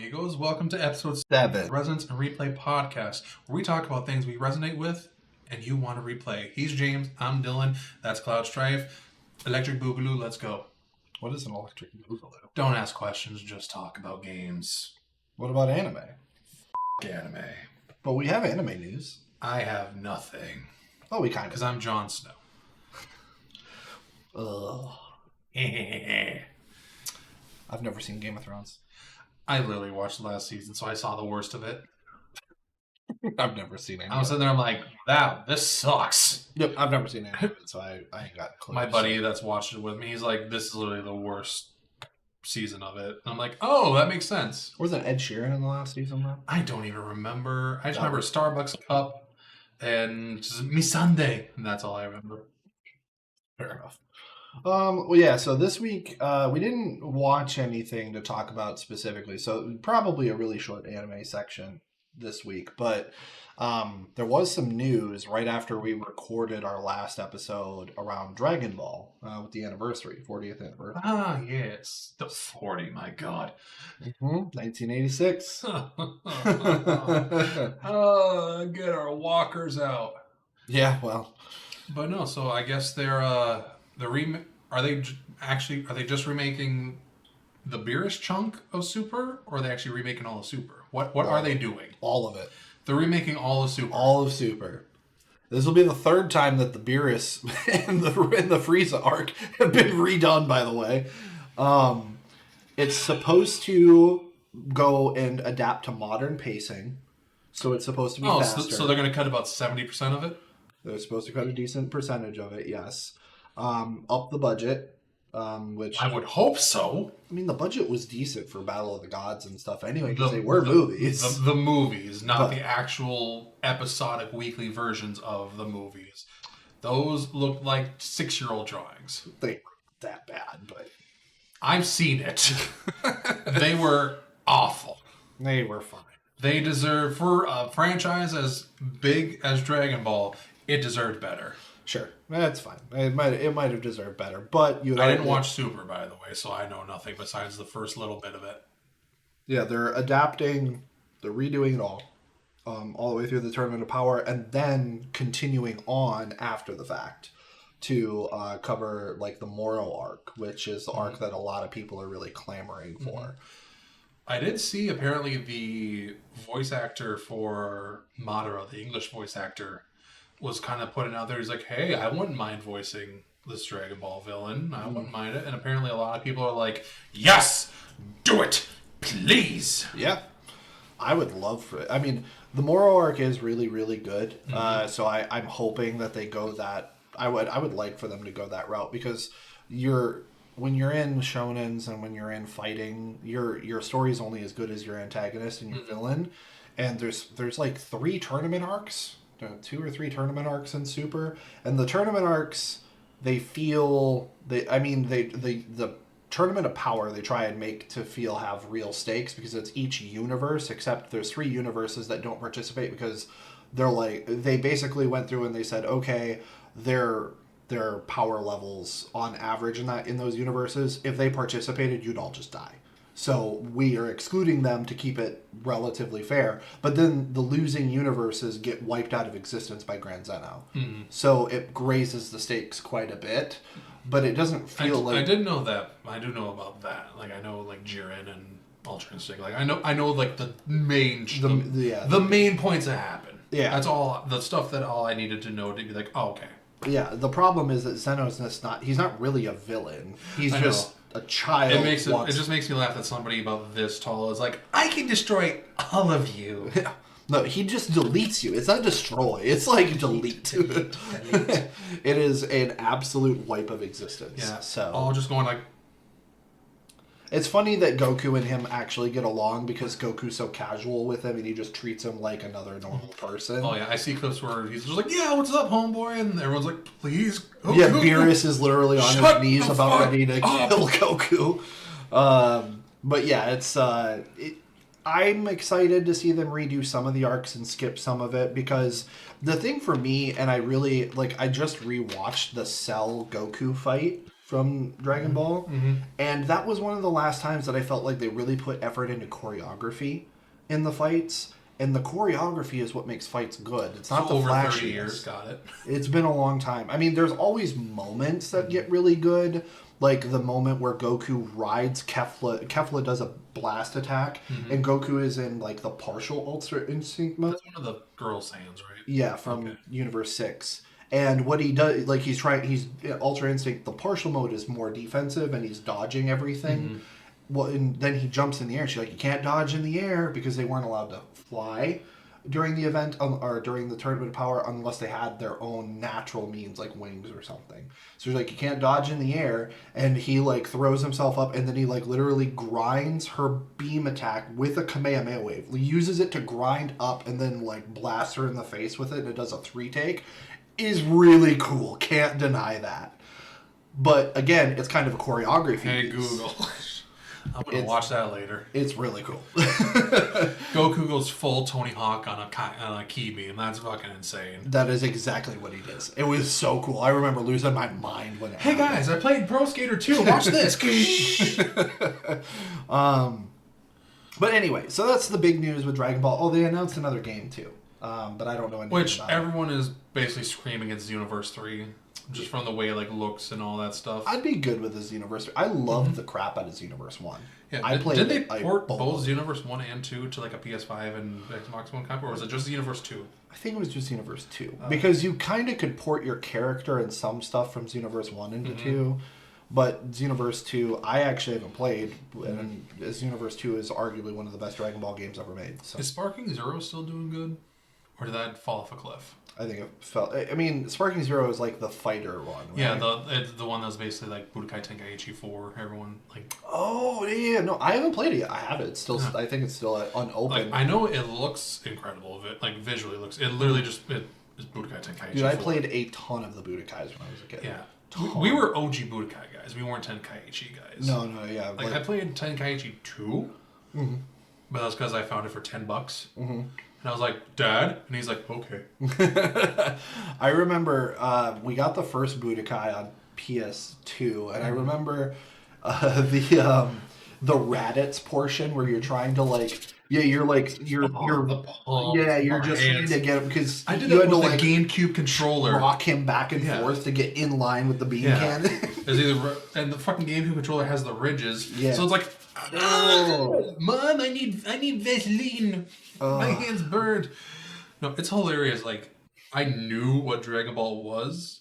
amigos. Welcome to episode 7, Resonance and Replay Podcast, where we talk about things we resonate with and you want to replay. He's James, I'm Dillon, that's Cloud Strife. Electric Boogaloo, let's go. What is an electric boogaloo? Don't ask questions, just talk about games. What about anime? Anime. But we have anime news. I have nothing. Oh, we kind of. Because I'm Jon Snow. Ugh. I've never seen Game of Thrones. I literally watched the last season, so I saw the worst of it. I've never seen any. I was sitting there, I'm like, wow, this sucks. Yep, I've never seen any of it, so I ain't got clues. My buddy that's watched it with me, he's like, this is literally the worst season of it. And I'm like, oh, that makes sense. Wasn't Ed Sheeran in the last season, though? I don't even remember. I just remember Starbucks cup and Miss Sunday, and that's all I remember. Fair enough. Well, yeah, so this week, we didn't watch anything to talk about specifically, so probably a really short anime section this week, but there was some news right after we recorded our last episode around Dragon Ball with the anniversary, 40th anniversary. Ah, yes. The 40, my God. 1986. Get our walkers out. Yeah, well. But no, so I guess they're are they just remaking the Beerus chunk of Super, or are they actually remaking all of Super? What are they doing? All of it. They're remaking all of Super. All of Super. This will be the third time that the Beerus and the Frieza arc have been redone, by the way. It's supposed to go and adapt to modern pacing, so it's supposed to be faster. So they're going to cut about 70% of it? They're supposed to cut a decent percentage of it, yes. Up the budget, which... I would hope so. I mean, the budget was decent for Battle of the Gods and stuff anyway, because they were movies. The movies, not the actual episodic weekly versions of the movies. Those look like 6-year-old drawings. They weren't that bad, but... I've seen it. They were awful. They were fine. They deserve, for a franchise as big as Dragon Ball, it deserved better. Sure, that's fine. It might have deserved better, but I didn't watch Super, by the way, so I know nothing besides the first little bit of it. Yeah, they're adapting, they're redoing it all the way through the Tournament of Power, and then continuing on after the fact to cover like the Moro arc, which is the arc that a lot of people are really clamoring for. I did see apparently the voice actor for Madara, the English voice actor, was kind of putting out there. He's like, hey, I wouldn't mind voicing this Dragon Ball villain. I wouldn't mind it. And apparently a lot of people are like, yes, do it, please. Yeah, I would love for it. I mean, the Moro arc is really, really good. So I'm hoping that they go that. I would like for them to go that route, because when you're in shonens and when you're in fighting, your story is only as good as your antagonist and your villain. And there's like 3 tournament arcs. 2 or 3 tournament arcs in Super, and the tournament arcs, the Tournament of Power they try and make to have real stakes, because it's each universe, except there's 3 universes that don't participate, because they basically went through and they said, okay, their power levels on average in those universes, if they participated, you'd all just die. So we are excluding them to keep it relatively fair. But then the losing universes get wiped out of existence by Grand Zeno. So it raises the stakes quite a bit. But it doesn't feel like... I did know that. I do know about that. Like, I know, like, Jiren and Ultra Instinct. Like, I know like, the main... The main points that happen. Yeah. That's all... The stuff that all I needed to know to be like, oh, okay. Yeah, the problem is that Zeno's he's not really a villain. He's just... a child. It just makes me laugh that somebody about this tall is like, I can destroy all of you. Yeah. No, he just deletes you. It's not destroy. It's like delete. It is an absolute wipe of existence. Yeah. So all just going like. It's funny that Goku and him actually get along, because Goku's so casual with him and he just treats him like another normal person. Oh yeah, I see clips where he's just like, yeah, what's up, homeboy? And everyone's like, please, Goku. Yeah, Beerus is literally on his knees about ready to kill Goku. But yeah, I'm excited to see them redo some of the arcs and skip some of it, because the thing for me, and I just rewatched the Cell Goku fight. from Dragon Ball. And that was one of the last times that I felt like they really put effort into choreography in the fights. And the choreography is what makes fights good. It's not the over flashiness. 30 years, got it. It's been a long time. I mean, there's always moments that get really good. Like the moment where Goku rides Kefla. Kefla does a blast attack, and Goku is in like the partial Ultra Instinct mode. That's one of the girl Saiyans, right? Yeah, from Universe 6. And what he does, like he's Ultra Instinct, the partial mode is more defensive and he's dodging everything. Well, and then he jumps in the air. She's like, you can't dodge in the air because they weren't allowed to fly during the event or during the Tournament of Power unless they had their own natural means like wings or something. So he's like, you can't dodge in the air. And he like throws himself up and then he like literally grinds her beam attack with a Kamehameha wave. He uses it to grind up and then like blasts her in the face with it, and it does a 3-take. Is really cool. Can't deny that. But again, it's kind of a choreography Hey, piece. Google. I'm going to watch that later. It's really cool. Goku goes full Tony Hawk on a key beam. That's fucking insane. That is exactly what he does. It was so cool. I remember losing my mind when it Hey happened. guys, I played Pro Skater 2. Watch this. But anyway, so that's the big news with Dragon Ball. Oh, they announced another game too. But I don't know anything Which about it. everyone is basically screaming it's Universe 3. Just from the way it like looks and all that stuff. I'd be good with his Universe. I loved the crap out of Xenoverse 1. Yeah, I played. Did they it, port both Xenoverse 1 and 2 to like a PS5 and Xbox One copy, or was it just Xenoverse 2? I think it was just Xenoverse 2. Because you kind of could port your character and some stuff from Xenoverse 1 into 2. But Xenoverse 2, I actually haven't played. And Xenoverse 2 is arguably one of the best Dragon Ball games ever made. So Is Sparking Zero still doing good? Or did that fall off a cliff? I think it felt... I mean, Sparking Zero is like the fighter one, right? Yeah, it's the one that's basically like Budokai Tenkaichi 4. Everyone, like... Oh, yeah. No, I haven't played it yet. I have it. It's still... I think it's still unopened. Like, I know it looks incredible. Like, visually looks... It literally just... It is Budokai Tenkaichi 4. Dude, I played a ton of the Budokais when I was a kid. Yeah. We were OG Budokai guys. We weren't Tenkaichi guys. No, yeah. Like, I played Tenkaichi 2, but that's because I found it for $10. And I was like, Dad? And he's like, okay. I remember we got the first Budokai on PS2, and I remember the Raditz portion where you're trying to like... Yeah, you're just trying to get him because I did you that had to with like the GameCube controller. rock him back and forth to get in line with the beam cannon. And the fucking GameCube controller has the ridges. Yeah. So it's like, Oh. Mom, I need Vaseline. My hand's burned. No, it's hilarious. Like, I knew what Dragon Ball was,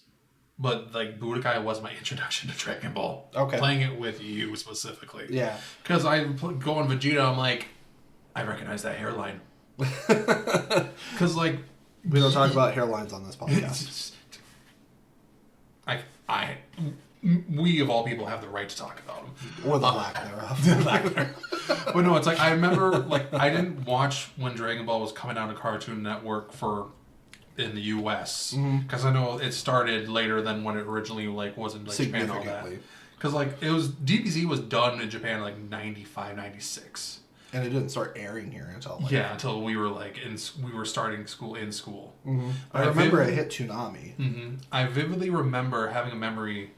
but like Budokai was my introduction to Dragon Ball. Okay. Playing it with you specifically. Yeah. Because I go on Vegeta, I'm like, I recognize that hairline. Because like, We don't talk about hairlines on this podcast. we of all people have the right to talk about them. Or the lack thereof. But no, it's like, I remember, like, I didn't watch when Dragon Ball was coming out on Cartoon Network in the U.S. Because I know it started later than when it originally, like, was in, like, Japan and all that. Because, like, DBZ was done in Japan in, like, 95, 96. And it didn't start airing here until like... Yeah, until we were, like, we were starting school in school. I remember it hit Toonami. I vividly remember having a memory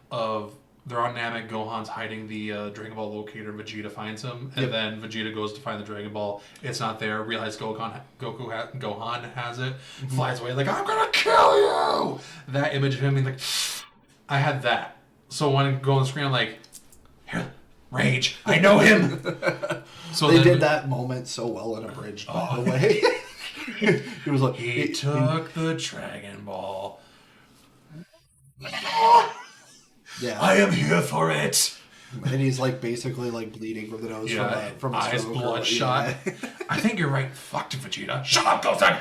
of they're on Namek, Gohan's hiding the Dragon Ball locator, Vegeta finds him, and then Vegeta goes to find the Dragon Ball. It's not there. Realize Gohan has it. Flies away like, I'm gonna kill you! That image of him being like, I had that. So when I go on the screen, I'm like, here, rage. I know him! So they did that moment so well in Abridged, by the way. He was like... He took the Dragon Ball. Yeah. I am here for it. And he's like basically like bleeding from the nose from a eyes stroke bloodshot. Yeah. I think you're right. Fuck you, Vegeta. Shut up, Goten.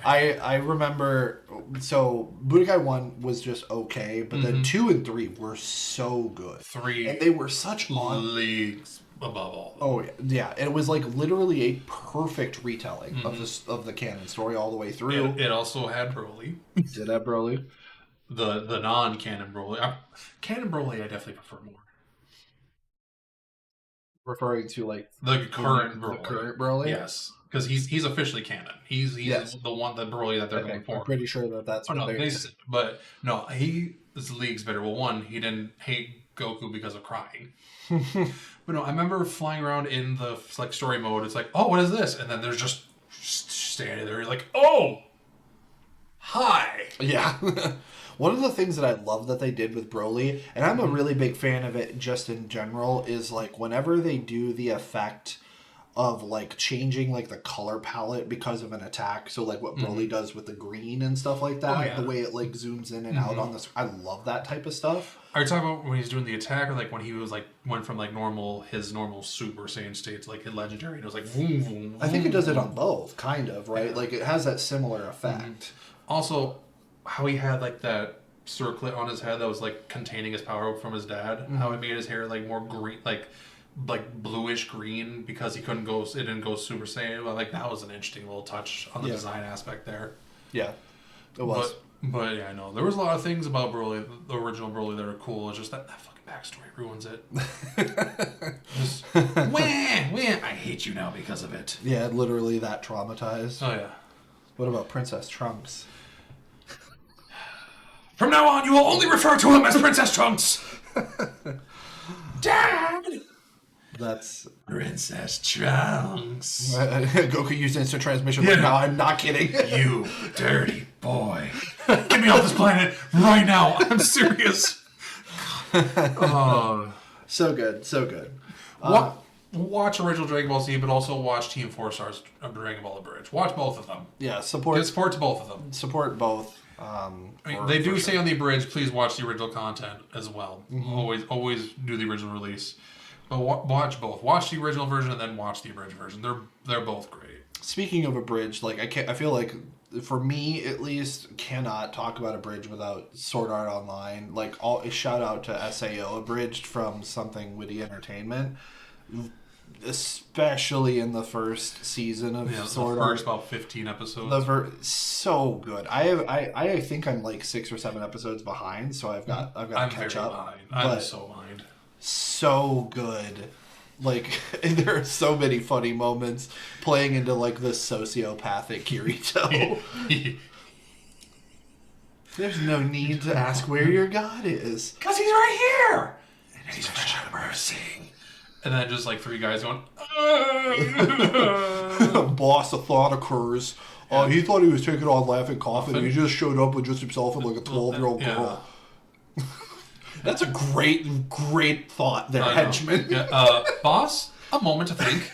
I remember, so Budokai 1 was just okay, but then 2 and 3 were so good. 3 and they were such leagues above all. Oh yeah, it was like literally a perfect retelling of the canon story all the way through. It also had Broly. Did that Broly? The non-canon Broly. Canon Broly I definitely prefer more. Referring to like the current Broly. The current Broly? Yes. Because he's officially canon. He's the one, the Broly that they're going for. I'm pretty sure that's what they But no, is leagues better. Well, one, he didn't hate Goku because of crying. But no, I remember flying around in the like story mode. It's like, oh, what is this? And then there's just standing there. You're like, oh, hi. Yeah. One of the things that I love that they did with Broly, and I'm a really big fan of it just in general, is like whenever they do the effect of like changing like the color palette because of an attack. So like what Broly does with the green and stuff like that, the way it like zooms in and out on this. I love that type of stuff. Are you talking about when he's doing the attack, or like when he was like went from like his normal Super Saiyan state to like a legendary, and it was like boom, boom, I think it does it on both, kind of, right? Yeah. Like it has that similar effect. Also, how he had like that circlet on his head that was like containing his power from his dad. How it made his hair like more green, like bluish green because it didn't go Super Saiyan. But like that was an interesting little touch on the design aspect there. Yeah, it was. But yeah, I know there was a lot of things about Broly, the original Broly, that are cool. It's just that fucking backstory ruins it. Just wah, I hate you now because of it. Yeah, literally that traumatized. Oh yeah. What about Princess Trunks? From now on, you will only refer to him as Princess Trunks. Dad. That's Princess Trunks. Goku used instant transmission. Yeah. No, I'm not kidding. You dirty boy. Get me off this planet right now. I'm serious. So good. So good. Watch original Dragon Ball Z, but also watch Team 4 Stars of Dragon Ball Abridged. Watch both of them. Yeah, support to both of them. Support both. They do say on the Abridged, please watch the original content as well. Always do the original release. But watch both. Watch the original version and then watch the Abridged version. They're both great. Speaking of Abridged, like I feel like for me at least cannot talk about Abridged without Sword Art Online. Like a shout out to SAO Abridged from Something Witty Entertainment. Especially in the first season of Sword Art. The first about 15 episodes. So good. I think I'm like 6 or 7 episodes behind, so I've got to catch up. Behind. I'm so behind. So good. Like there are so many funny moments playing into like the sociopathic Kirito. There's no need to ask where your god is. Because he's right here! And he's fresh mercy. And then just like 3 guys going, Boss, a thought occurs. He thought he was taking on Laughing Coffin, and he just showed up with just himself and like a 12-year-old girl. That's a great thought there, henchman. Yeah. Boss, a moment to think.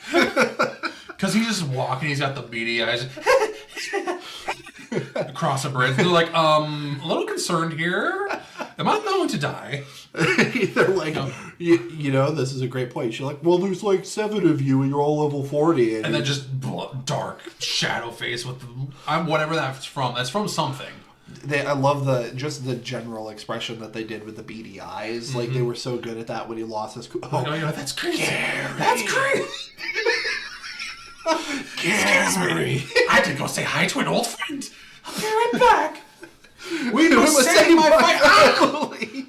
Because he's just walking, he's got the beady eyes. Across a bridge. They're like, a little concerned here. Am I going to die? They're like, you know, this is a great point. You're like, well, there's like 7 of you and you're all level 40. And then just dark shadow face with whatever that's from. That's from something. I love the general expression that they did with the beady eyes. Like they were so good at that when he lost his. That's crazy. That's crazy. Gary. I had to go say hi to an old friend. I'll be right back. We must save my family.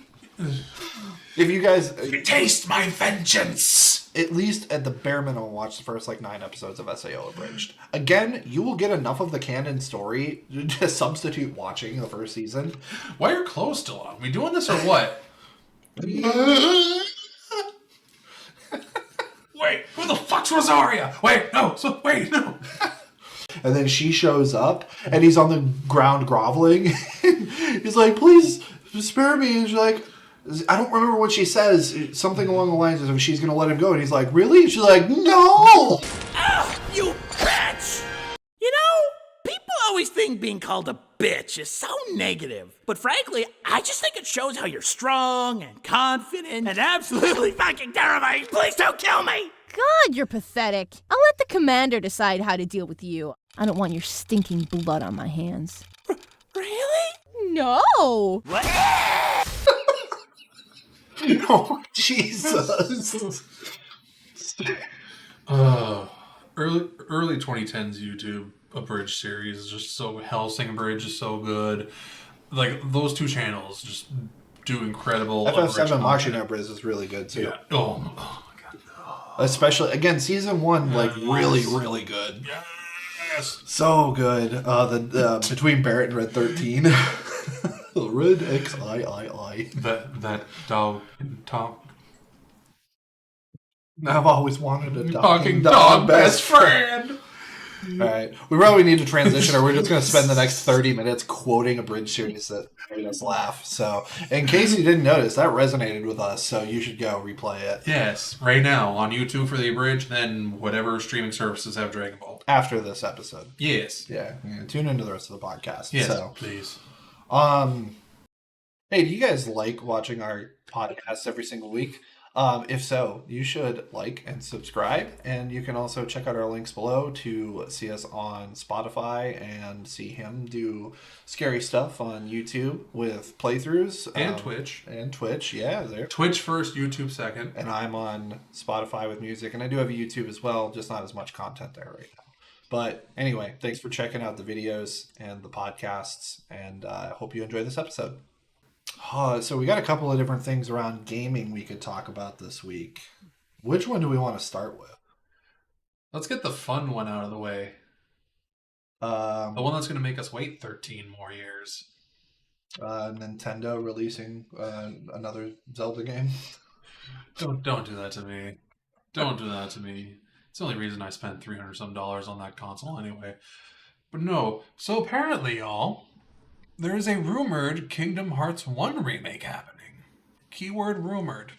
If you guys taste my vengeance, at least at the bare minimum, watch the first like 9 episodes of SAO Abridged. Again, you will get enough of the canon story to substitute watching the first season. Why are your clothes still on? We doing this or what? Wait, who the fuck's Rosaria? Wait, no. And then she shows up, and he's on the ground groveling. He's like, please spare me. And she's like, I don't remember what she says. Something along the lines of she's going to let him go. And he's like, really? And she's like, no! Ugh, you bitch! You know, people always think being called a bitch is so negative. But frankly, I just think it shows how you're strong and confident and absolutely fucking terrifying. Please don't kill me! God, you're pathetic. I'll let the commander decide how to deal with you. I don't want your stinking blood on my hands. Really? No! What? Oh, Jesus. Early 2010s YouTube Abridged series is just so... Hellsing Abridged is so good. Like, those 2 channels just do incredible... FF7 Machina Abridged is really good, too. Yeah. Oh my God. Especially, again, season 1, like, really, really good. Yes. So good. The between Barrett and Red 13. Red XIII. That dog talk. I've always wanted a Talking dog best friend. All right. We probably need to transition, or we're just going to spend the next 30 minutes quoting Abridged series that made us laugh. So, in case you didn't notice, that resonated with us, so you should go replay it. Yes, right now on YouTube for the Abridged, then whatever streaming services have Dragon Ball. After this episode. Yes. Yeah. Tune into the rest of the podcast. Yes, so, please. Hey, do you guys like watching our podcasts every single week? If so, you should like and subscribe, and you can also check out our links below to see us on Spotify and see him do scary stuff on YouTube with playthroughs. And Twitch. And Twitch, yeah, there. Twitch first, YouTube second. And I'm on Spotify with music, and I do have a YouTube as well, just not as much content there right now. But anyway, thanks for checking out the videos and the podcasts, and I hope you enjoy this episode. So we got a couple of different things around gaming we could talk about this week. Which one do we want to start with? Let's get the fun one out of the way. The one that's going to make us wait 13 more years. Nintendo releasing another Zelda game. Don't do that to me. Don't do that to me. It's the only reason I spent $300 some on that console anyway. But no. So apparently, y'all, there is a rumored Kingdom Hearts 1 remake happening. Keyword rumored.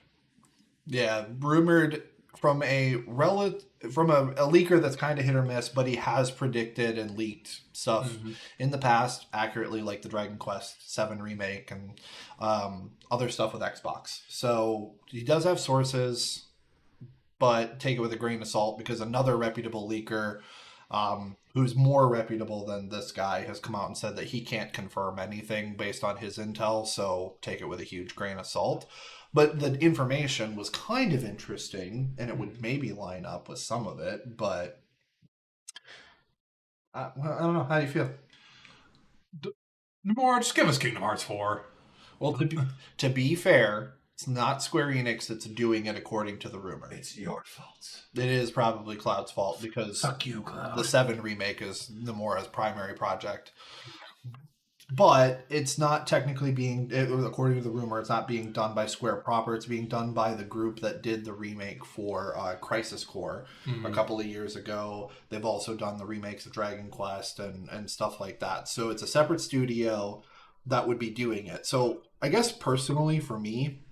Yeah, rumored from a leaker that's kind of hit or miss, but he has predicted and leaked stuff in the past accurately, like the Dragon Quest VII remake and other stuff with Xbox. So he does have sources, but take it with a grain of salt, because another reputable leaker, who's more reputable than this guy, has come out and said that he can't confirm anything based on his intel, so take it with a huge grain of salt. But the information was kind of interesting, and it would maybe line up with some of it, but I don't know. How do you feel? More, just give us Kingdom Hearts 4. Well, to be fair, it's not Square Enix that's doing it according to the rumor. It's your fault. It is probably Cloud's fault, because Fuck you, Cloud. The 7 remake is Nomura's primary project. But it's not technically according to the rumor, it's not being done by Square proper. It's being done by the group that did the remake for Crisis Core a couple of years ago. They've also done the remakes of Dragon Quest and stuff like that. So it's a separate studio that would be doing it. So I guess personally for me,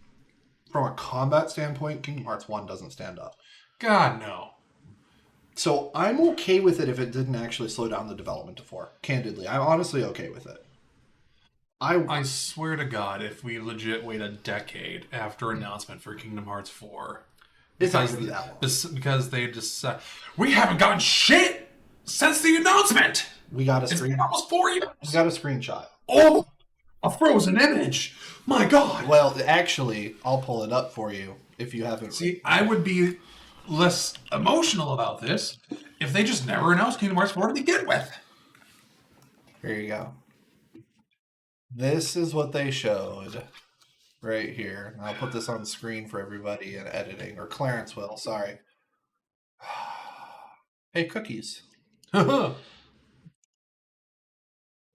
from a combat standpoint, Kingdom Hearts 1 doesn't stand up. God, no. So I'm okay with it if it didn't actually slow down the development to 4. Candidly, I'm honestly okay with it. I swear to God, if we legit wait a decade after announcement for Kingdom Hearts 4, it's not going to be that long. Because they just said, we haven't gotten shit since the announcement. We got a It's been almost 4 years. We got a screenshot. Oh, a frozen image. My God. Well, actually, I'll pull it up for you if you haven't. See, I would be less emotional about this if they just never announced Kingdom Hearts 4 to begin with. Here you go. This is what they showed right here. I'll put this on the screen for everybody in editing, or Clarence will, sorry. Hey, cookies. So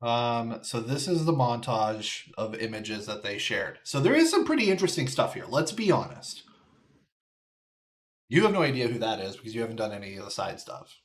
this is the montage of images that they shared. So there is some pretty interesting stuff here. Let's be honest. You have no idea who that is because you haven't done any of the side stuff.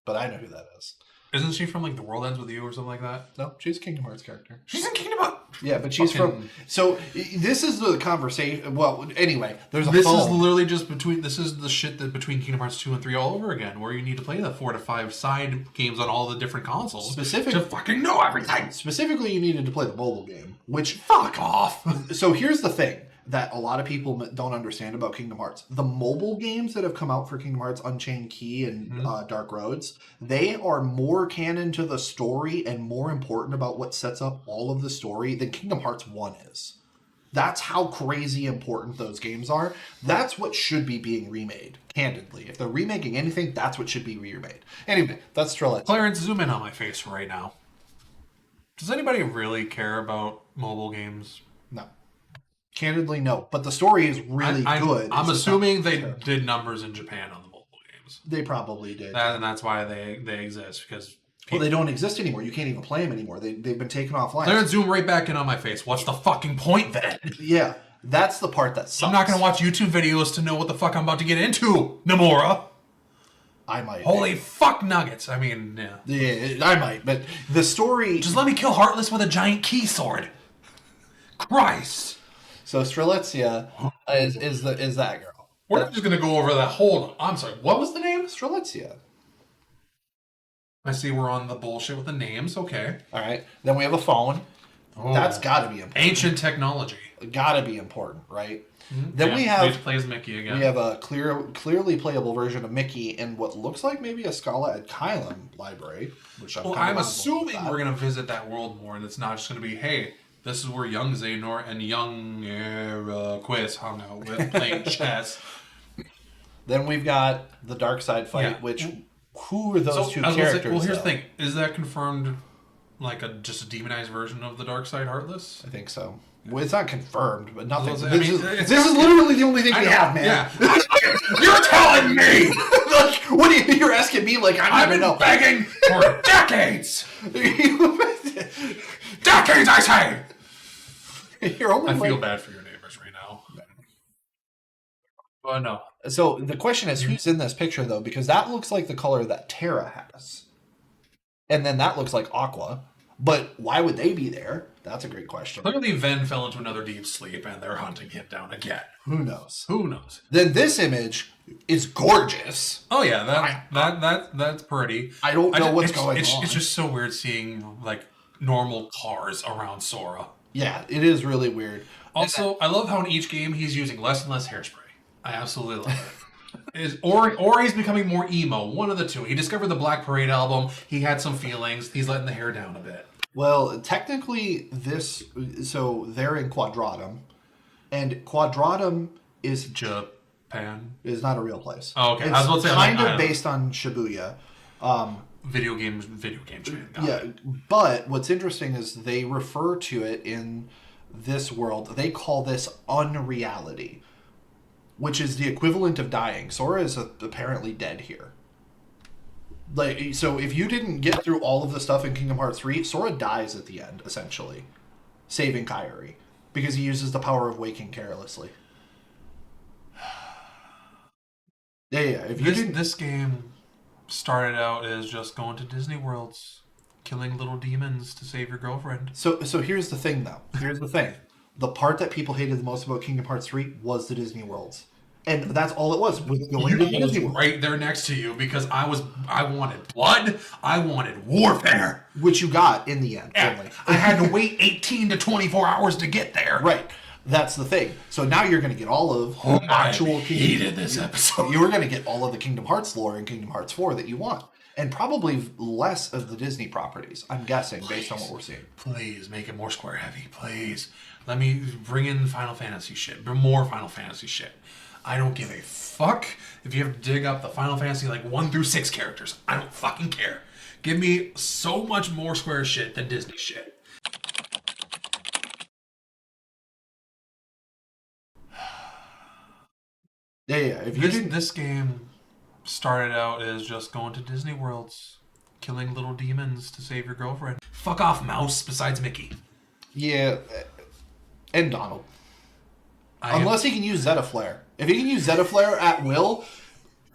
But I know who that is. Isn't she from like The World Ends With You or something like that? No, she's a Kingdom Hearts character. She's in Kingdom Hearts. Yeah, but she's from. So this is the conversation. Well, anyway, there's a. This phone. is literally just between. This is the shit that between Kingdom Hearts 2 and 3 all over again, where you need to play the 4 to 5 side games on all the different consoles to fucking know everything. Specifically, you needed to play the mobile game, which fuck off. So here's the thing that a lot of people don't understand about Kingdom Hearts. The mobile games that have come out for Kingdom Hearts, Unchained Key and Dark Roads, they are more canon to the story and more important about what sets up all of the story than Kingdom Hearts 1 is. That's how crazy important those games are. That's what should be being remade, candidly. If they're remaking anything, that's what should be remade. Anyway, that's Trillette. Clarence, zoom in on my face right now. Does anybody really care about mobile games? No. Candidly, no. But the story is really good. I'm assuming they did numbers in Japan on the mobile games. They probably did. And that's why they exist, because Well, they don't exist anymore. You can't even play them anymore. They've been taken offline. They're gonna zoom right back in on my face. What's the fucking point then? Yeah, that's the part that sucks. I'm not gonna watch YouTube videos to know what the fuck I'm about to get into, Nomura. I might. Holy fuck nuggets. I mean, yeah. Yeah, I might. But the story... Just let me kill Heartless with a giant key sword. Christ. So Strelitzia is that girl. We're not just gonna go over that whole... I'm sorry, what was the name? Strelitzia. I see we're on the bullshit with the names. Okay. All right. Then we have a phone. Oh. That's got to be important. Ancient technology. Got to be important, right? Mm-hmm. Then we have... plays Mickey again. We have a clearly playable version of Mickey in what looks like maybe a Scala at Kylam library, which I'm assuming we're going to visit that world more, and it's not just going to be, hey, this is where young Xehanort and young Quiz hung out with playing chess. Then we've got the Dark Side fight, which... Who are those two characters? Well, here's the thing. Is that confirmed, like, just a demonized version of the Dark Side Heartless? I think so. Well, it's not confirmed, but nothing. This is literally the only thing we have, man. Yeah. You're telling me! Like, what are you? You're asking me like I've been begging for decades! Decades, I say! I feel bad for your neighbors right now. But no. So the question is, who's in this picture, though? Because that looks like the color that Terra has. And then that looks like Aqua. But why would they be there? That's a great question. Clearly, Ven fell into another deep sleep, and they're hunting him down again. Who knows? Who knows? Then this image is gorgeous. Oh yeah, that's pretty. I don't know what's going on. It's just so weird seeing like normal cars around Sora. Yeah, it is really weird. Also, I love how in each game he's using less and less hairspray. I absolutely love it. Or he's becoming more emo. One of the two. He discovered the Black Parade album. He had some feelings. He's letting the hair down a bit. Well, technically, so they're in Quadratum, and Quadratum is Japan. Is not a real place. Oh, okay. It's I was about to say, kind of based on Shibuya. Video games. Yeah, but what's interesting is they refer to it in this world. They call this unreality, which is the equivalent of dying. Sora is apparently dead here. Like, so if you didn't get through all of the stuff in Kingdom Hearts 3, Sora dies at the end, essentially, saving Kairi, because he uses the power of waking carelessly. Yeah. If you this game started out as just going to Disney Worlds, killing little demons to save your girlfriend. So here's the thing, though. Here's the thing. The part that people hated the most about Kingdom Hearts 3 was the Disney Worlds. And that's all it was going to Disney World. Right there next to you because I wanted blood. I wanted warfare. Which you got in the end. Only. I had to wait 18 to 24 hours to get there. Right. That's the thing. So now you're going to get all of actual hated this episode. You're going to get all of the Kingdom Hearts lore in Kingdom Hearts 4 that you want. And probably less of the Disney properties, I'm guessing, based on what we're seeing. Please make it more Square heavy. Please. Let me bring in Final Fantasy shit. More Final Fantasy shit. I don't give a fuck if you have to dig up the Final Fantasy like 1 through 6 characters. I don't fucking care. Give me so much more Square shit than Disney shit. Yeah. If you this game started out as just going to Disney Worlds, killing little demons to save your girlfriend. Fuck off, mouse, besides Mickey. Yeah, and Donald. Unless he can use Zeta Flare. If he can use Zeta Flare at will,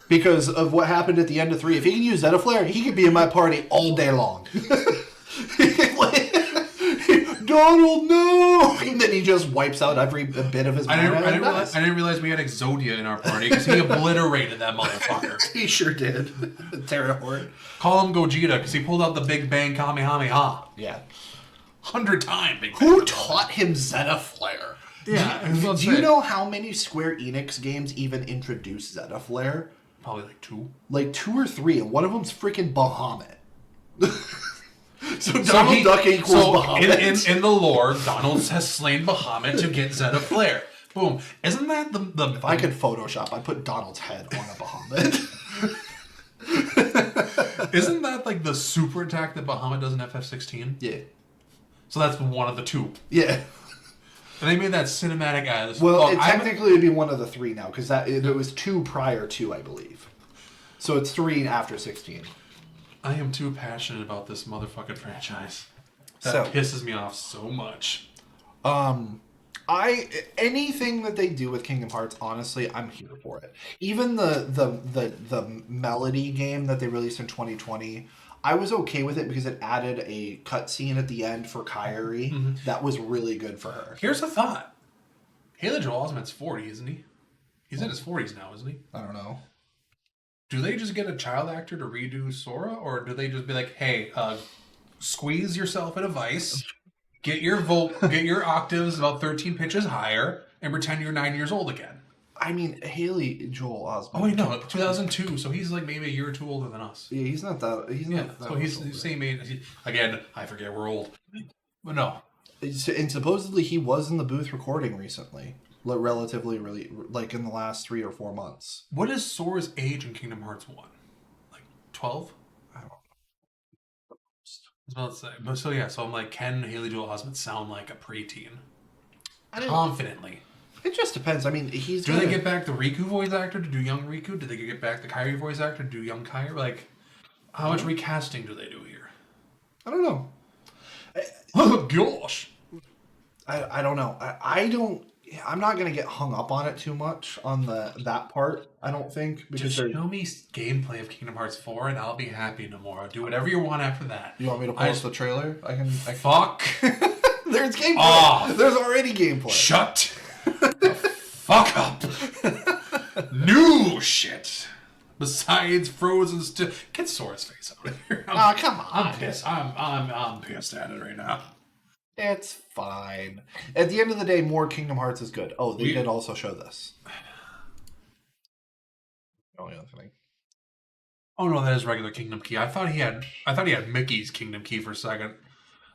because of what happened at the end of 3, if he can use Zeta Flare, he could be in my party all day long. Donald, no! And then he just wipes out every bit of his mana. I didn't realize we had Exodia in our party because he obliterated that motherfucker. He sure did. Terrahort. Call him Gogeta because he pulled out the Big Bang Kamehameha. Yeah. 100 times. Who taught him Zeta Flare? Yeah. Do you know how many Square Enix games even introduced Zeta Flare? Probably like 2. Like 2 or 3, and one of them's freaking Bahamut. So Donald Duck equals Bahamut. In the lore, Donald has slain Bahamut to get Zeta Flare. Boom. Isn't that the If I could Photoshop, I'd put Donald's head on a Bahamut. Isn't that like the super attack that Bahamut does in FF16? Yeah. So that's one of the 2. Yeah. And they made that cinematic as well. Technically, it'd be one of the 3 now because it was 2 prior to, I believe. So it's 3 after 16. I am too passionate about this motherfucking franchise. That pisses me off so much. Anything that they do with Kingdom Hearts, honestly, I'm here for it. Even the Melody game that they released in 2020, I was okay with it because it added a cutscene at the end for Kairi. That was really good for her. Here's a thought. Haley Joel Osment's 40, isn't he? He's in his 40s now, isn't he? I don't know. Do they just get a child actor to redo Sora, or do they just be like, "Hey, squeeze yourself in a vice, get your octaves about 13 pitches higher, and pretend you're 9 years old again"? I mean, Haley Joel Osment. Oh wait, no, 2002. So he's like maybe a year or two older than us. Yeah, he's not that. So he's the same age. Again, I forget we're old, but no. And supposedly he was in the booth recording recently, relatively, really, like in the last 3 or 4 months. What is Sora's age in Kingdom Hearts 1? Like 12? I don't know. I was about to say, but so yeah, so I'm like, can Haley Joel Osment sound like a preteen? Confidently. It just depends. I mean, Do they get back the Riku voice actor to do young Riku? Do they get back the Kairi voice actor to do young Kairi? Like, how much recasting do they do here? I don't know. Oh gosh. I don't know. I'm not gonna get hung up on it too much on that part. I don't think because just show me gameplay of Kingdom Hearts 4 and I'll be happy no more. I'll do whatever you want after that. You want me to post the trailer? I can. Fuck. There's gameplay. Oh. There's already gameplay. Shut the fuck up. New shit. Besides Frozen still. Get Sora's face out of here. Come on. I'm pissed. I'm pissed at it right now. It's fine. At the end of the day, more Kingdom Hearts is good. Oh, they did also show this. Only other thing. Oh no, that is regular Kingdom Key. I thought he had Mickey's Kingdom Key for a second.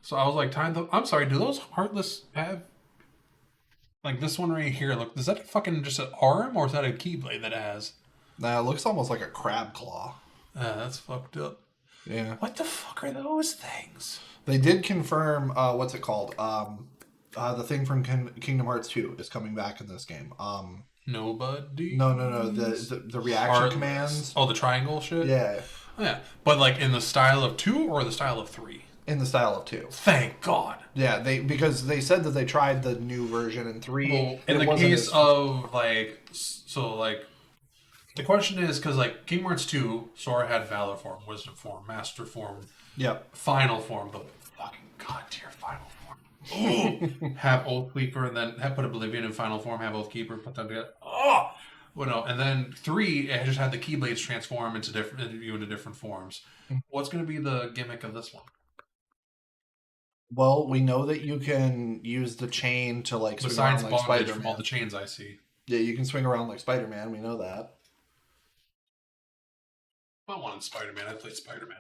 So I was like, I'm sorry, do those Heartless have like this one right here? Look, is that fucking just an arm or is that a Keyblade that it has? Nah, it looks almost like a crab claw. That's fucked up. Yeah. What the fuck are those things? They did confirm, what's it called? The thing from Kingdom Hearts 2 is coming back in this game. Nobody? No. The reaction Heartless commands. Oh, the triangle shit? Yeah. Oh, yeah. But like in the style of 2 or the style of 3? In the style of 2. Thank God. Yeah, because they said that they tried the new version in 3. Well, in the case of like, so like, the question is because like Kingdom Hearts 2, Sora had Valor form, Wisdom form, Master form, Final form, the fucking god tier Final form. Have Oathkeeper and then have put Oblivion in Final form, have Oathkeeper, put them together. Oh, well, no, and then 3, it just had the Keyblades transform into different forms. What's going to be the gimmick of this one? Well, we know that you can use the chain to like swing Besides around like bondage Spider-Man. from all the chains I see. Yeah, you can swing around like Spider-Man. We know that. I wanted Spider-Man. I played Spider-Man.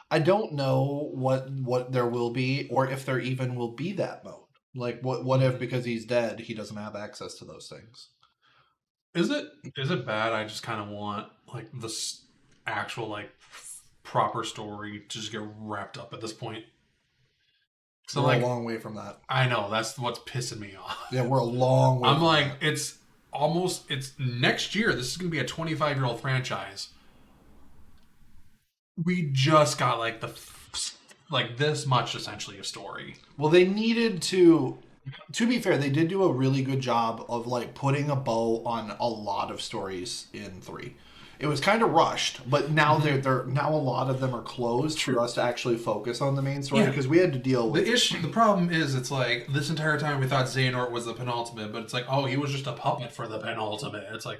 I don't know what there will be, or if there even will be that mode. Like, what if because he's dead, he doesn't have access to those things? Is it bad? I just kind of want like this actual like proper story to just get wrapped up at this point. So we're like a long way from that. I know that's what's pissing me off. Yeah, we're a long way. I'm like it's next year. This is gonna be a 25-year-old franchise. We just got like this much essentially of story. Well, they needed to be fair, they did do a really good job of like putting a bow on a lot of stories in 3. It was kind of rushed, but now now a lot of them are closed for us to actually focus on the main story because we had to deal with the problem is it's like this entire time we thought Xehanort was the penultimate, but it's like he was just a puppet for the penultimate. It's like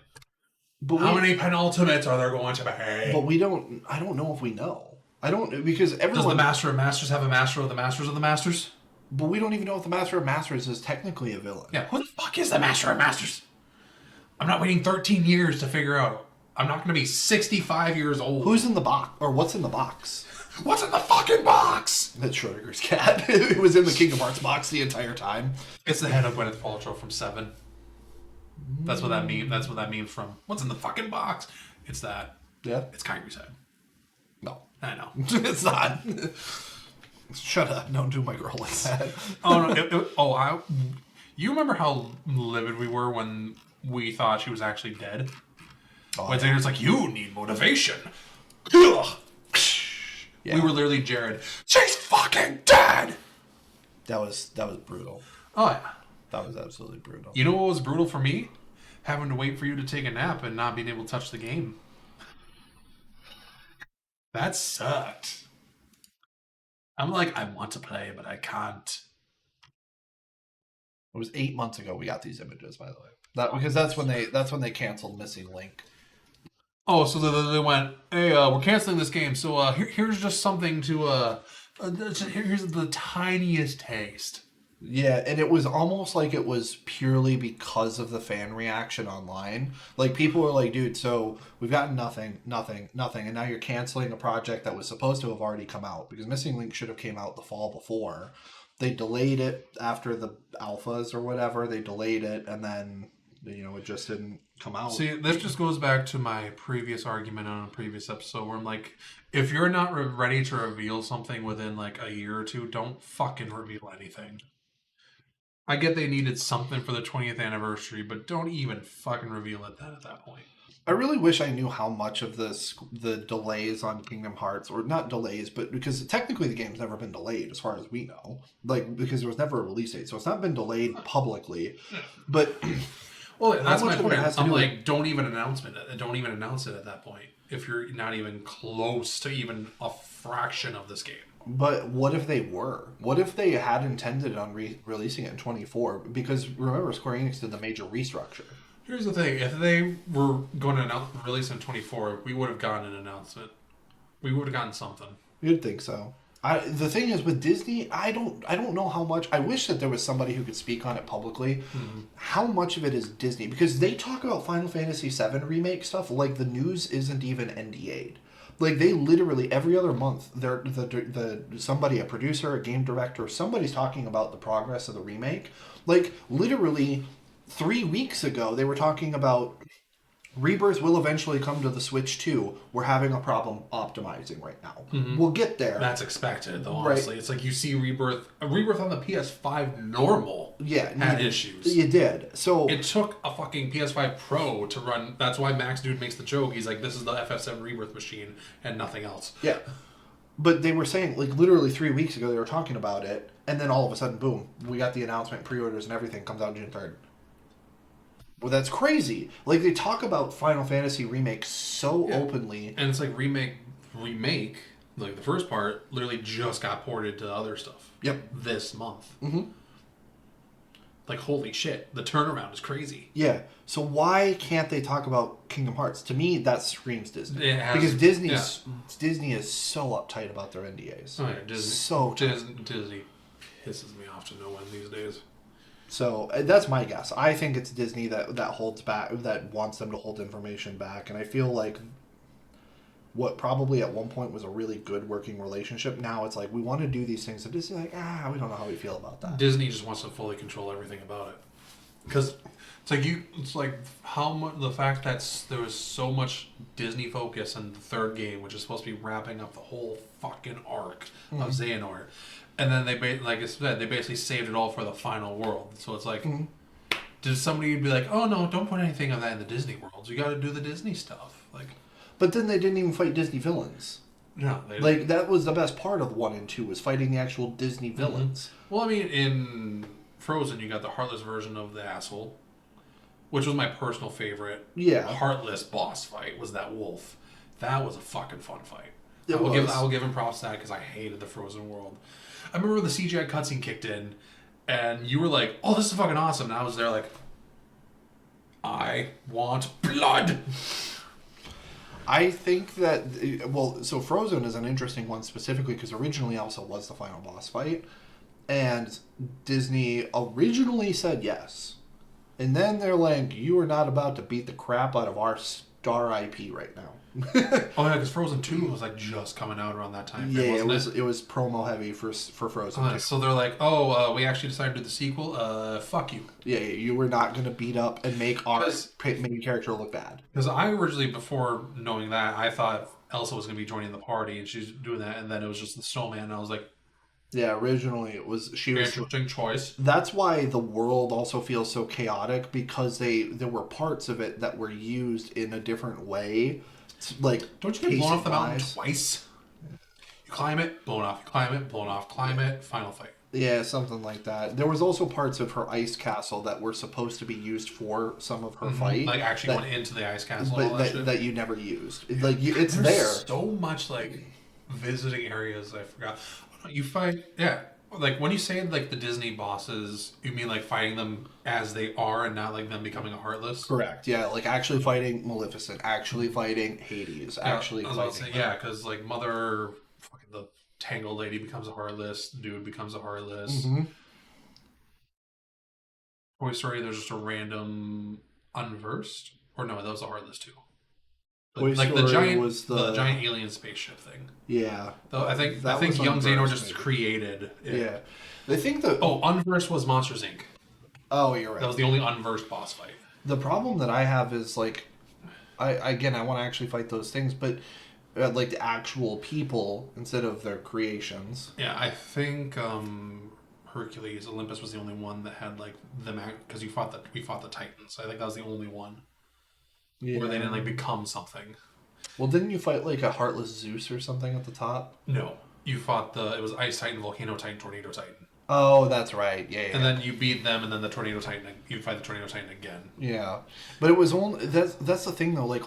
how many penultimates are there going to be? But I don't know if we know. I don't because everyone. Does the Master of Masters have a Master of the Masters of the Masters? But we don't even know if the Master of Masters is technically a villain. Yeah, who the fuck is the Master of Masters? I'm not waiting 13 years to figure out. I'm not going to be 65 years old. Who's in the box? Or what's in the box? What's in the fucking box? That's Schrodinger's cat. It was in the Kingdom Hearts box the entire time. It's the head of Gwyneth Paltrow from 7. That's what that means. That's what that means from. What's in the fucking box? It's that. Yeah. It's Kyrie's head. No. I know. It's not. Shut up. Don't do my girl like that. Oh, no. You remember how livid we were when we thought she was actually dead? When Xander's like, you need motivation. Yeah. We were literally Jared. She's fucking dead! That was brutal. Oh, yeah. That was absolutely brutal. You know what was brutal for me? Having to wait for you to take a nap and not being able to touch the game. That sucked. I'm like, I want to play, but I can't. It was 8 months ago we got these images, by the way. Because that's when they canceled Missing Link. Oh, so they went, hey, we're canceling this game, so here's just something to, here's the tiniest taste. Yeah, and it was almost like it was purely because of the fan reaction online. Like, people were like, dude, so we've gotten nothing, and now you're canceling a project that was supposed to have already come out, because Missing Link should have came out the fall before. They delayed it after the alphas or whatever. They delayed it, and then, it just didn't come out. See, this just goes back to my previous argument on a previous episode where I'm like, if you're not ready to reveal something within like a year or two, don't fucking reveal anything. I get they needed something for the 20th anniversary, but don't even fucking reveal it at that point. I really wish I knew how much of the delays on Kingdom Hearts, or not delays, but because technically the game's never been delayed as far as we know. Like, because there was never a release date, so it's not been delayed publicly. But well, that's my point. I'm like, don't even announce it at that point if you're not even close to even a fraction of this game. But what if they were? What if they had intended on releasing it in 24? Because remember, Square Enix did the major restructure. Here's the thing. If they were going to release in 24, we would have gotten an announcement. We would have gotten something. You'd think so. The thing is, with Disney, I don't know how much. I wish that there was somebody who could speak on it publicly. Mm-hmm. How much of it is Disney? Because they talk about Final Fantasy VII remake stuff like the news isn't even NDA'd. Like, they literally, every other month, somebody, a producer, a game director, somebody's talking about the progress of the remake. Like, literally, 3 weeks ago, they were talking about Rebirth will eventually come to the Switch 2. We're having a problem optimizing right now. Mm-hmm. We'll get there. That's expected, though, honestly. Right. It's like you see Rebirth on the PS5 normal had issues. You did. So it took a fucking PS5 Pro to run. That's why Max Dude makes the joke. He's like, this is the FF7 Rebirth machine and nothing else. Yeah. But they were saying, like, literally 3 weeks ago, they were talking about it, and then all of a sudden, boom, we got the announcement, pre-orders and everything comes out June 3rd. Well, that's crazy. Like, they talk about Final Fantasy Remake so openly. And it's like remake, like the first part, literally just got ported to other stuff. Yep. This month. Mm-hmm. Like, holy shit. The turnaround is crazy. Yeah. So why can't they talk about Kingdom Hearts? To me, that screams Disney. Because Disney is so uptight about their NDAs. Oh, yeah. Disney pisses me off to no end these days. So that's my guess. I think it's Disney that holds back, that wants them to hold information back. And I feel like what probably at one point was a really good working relationship, now it's like, we want to do these things. And Disney's like, we don't know how we feel about that. Disney just wants to fully control everything about it. Because it's like how much, the fact that there was so much Disney focus on the third game, which is supposed to be wrapping up the whole fucking arc of Xehanort. And then like I said, they basically saved it all for the final world. So it's like, did somebody be like, oh no, don't put anything of that in the Disney worlds. You got to do the Disney stuff. Like, but then they didn't even fight Disney villains. No, like that was the best part of 1 and 2 was fighting the actual Disney villains. Well, I mean, in Frozen, you got the Heartless version of the asshole, which was my personal favorite. Yeah, Heartless boss fight was that wolf. That was a fucking fun fight. I will give him props to that because I hated the Frozen world. I remember the CGI cutscene kicked in, and you were like, oh, this is fucking awesome. And I was there like, I want blood. I think that, so Frozen is an interesting one specifically because originally Elsa was the final boss fight. And Disney originally said yes. And then they're like, you are not about to beat the crap out of our star IP right now. Oh yeah, because Frozen 2 was like just coming out around that time. Yeah, it was promo heavy for Frozen 2. So they're like, we actually decided to do the sequel. Fuck you. Yeah, you were not going to beat up and make our main character look bad. Because I originally, before knowing that, I thought Elsa was going to be joining the party and she's doing that, and then it was just the snowman, and I was like, yeah, originally it was interesting choice. That's why the world also feels so chaotic, because there were parts of it that were used in a different way. Like, don't you get blown off the mountain twice? You climate, blown off, climate, blown off, climate, final fight. Yeah, something like that. There was also parts of her ice castle that were supposed to be used for some of her fight. Like actually went into the ice castle but and all that shit. that you never used. Like it's there. So much like visiting areas I forgot. You fight, yeah. Like when you say like the Disney bosses, you mean like fighting them as they are and not like them becoming a Heartless? Correct. Yeah, like actually fighting Maleficent, actually fighting Hades, actually fighting. Yeah, because like Mother, fucking the Tangled lady becomes a Heartless, dude becomes a Heartless. Mm-hmm. Toy Story, there's just a random unversed, or no, that was a Heartless too. Toy Like Story the giant, was the giant alien spaceship thing. Yeah, Though I think was Young Xehanort Unversed, just maybe. created it. Yeah, they think that. Oh, unversed was Monsters Inc. Oh, you're right. That was the only unversed boss fight. The problem that I have is like, I want to actually fight those things, but like the actual people instead of their creations. Yeah, I think Hercules, Olympus was the only one that had like them because we fought the Titans. I think that was the only one where they didn't like become something. Well, didn't you fight like a Heartless Zeus or something at the top? No, you fought it was Ice Titan, Volcano Titan, Tornado Titan. Oh, that's right. Yeah. And then you beat them, and then the Tornado Titan. You fight the Tornado Titan again. Yeah, but it was only that's the thing though. Like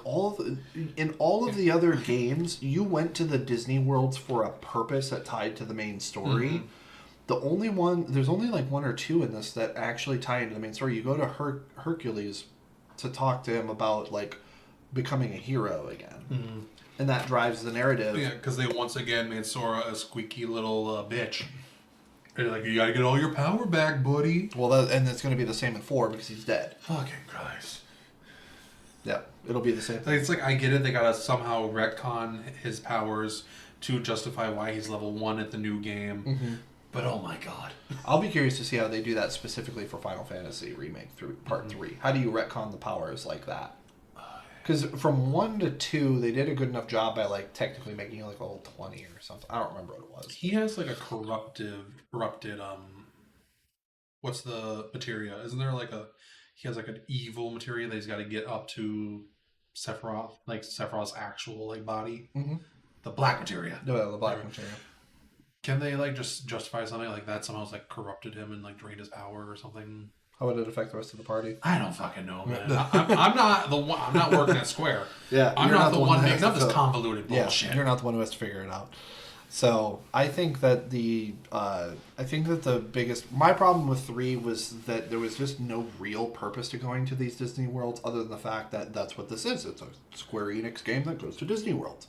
in all of the other games, you went to the Disney worlds for a purpose that tied to the main story. Mm-hmm. The only one there's only like one or two in this that actually tie into the main story. You go to Hercules to talk to him about like becoming a hero again, and that drives the narrative. Yeah, because they once again made Sora a squeaky little bitch. They're like, you gotta get all your power back, buddy. Well, and it's going to be the same in 4 because he's dead. Fucking Christ. Yeah, it'll be the same. Like, it's like, I get it, they gotta somehow retcon his powers to justify why he's level 1 at the new game. Mm-hmm. But oh my god. I'll be curious to see how they do that specifically for Final Fantasy Remake Part 3. How do you retcon the powers like that? Because from 1 to 2, they did a good enough job by like technically making it like level 20 or something. I don't remember what it was. He has like a corrupted what's the materia? Isn't there like he has like an evil materia that he's got to get up to Sephiroth, like Sephiroth's actual like body. Mm-hmm. The black materia. No, the black materia. Can they like just justify something like that somehow like corrupted him and like drained his power or something? How would it affect the rest of the party? I don't fucking know, man. I'm not the one. I'm not working at Square. Yeah, I'm not the one making up this convoluted bullshit. Yeah, you're not the one who has to figure it out. So I think that the biggest my problem with 3 was that there was just no real purpose to going to these Disney worlds other than the fact that that's what this is. It's a Square Enix game that goes to Disney worlds.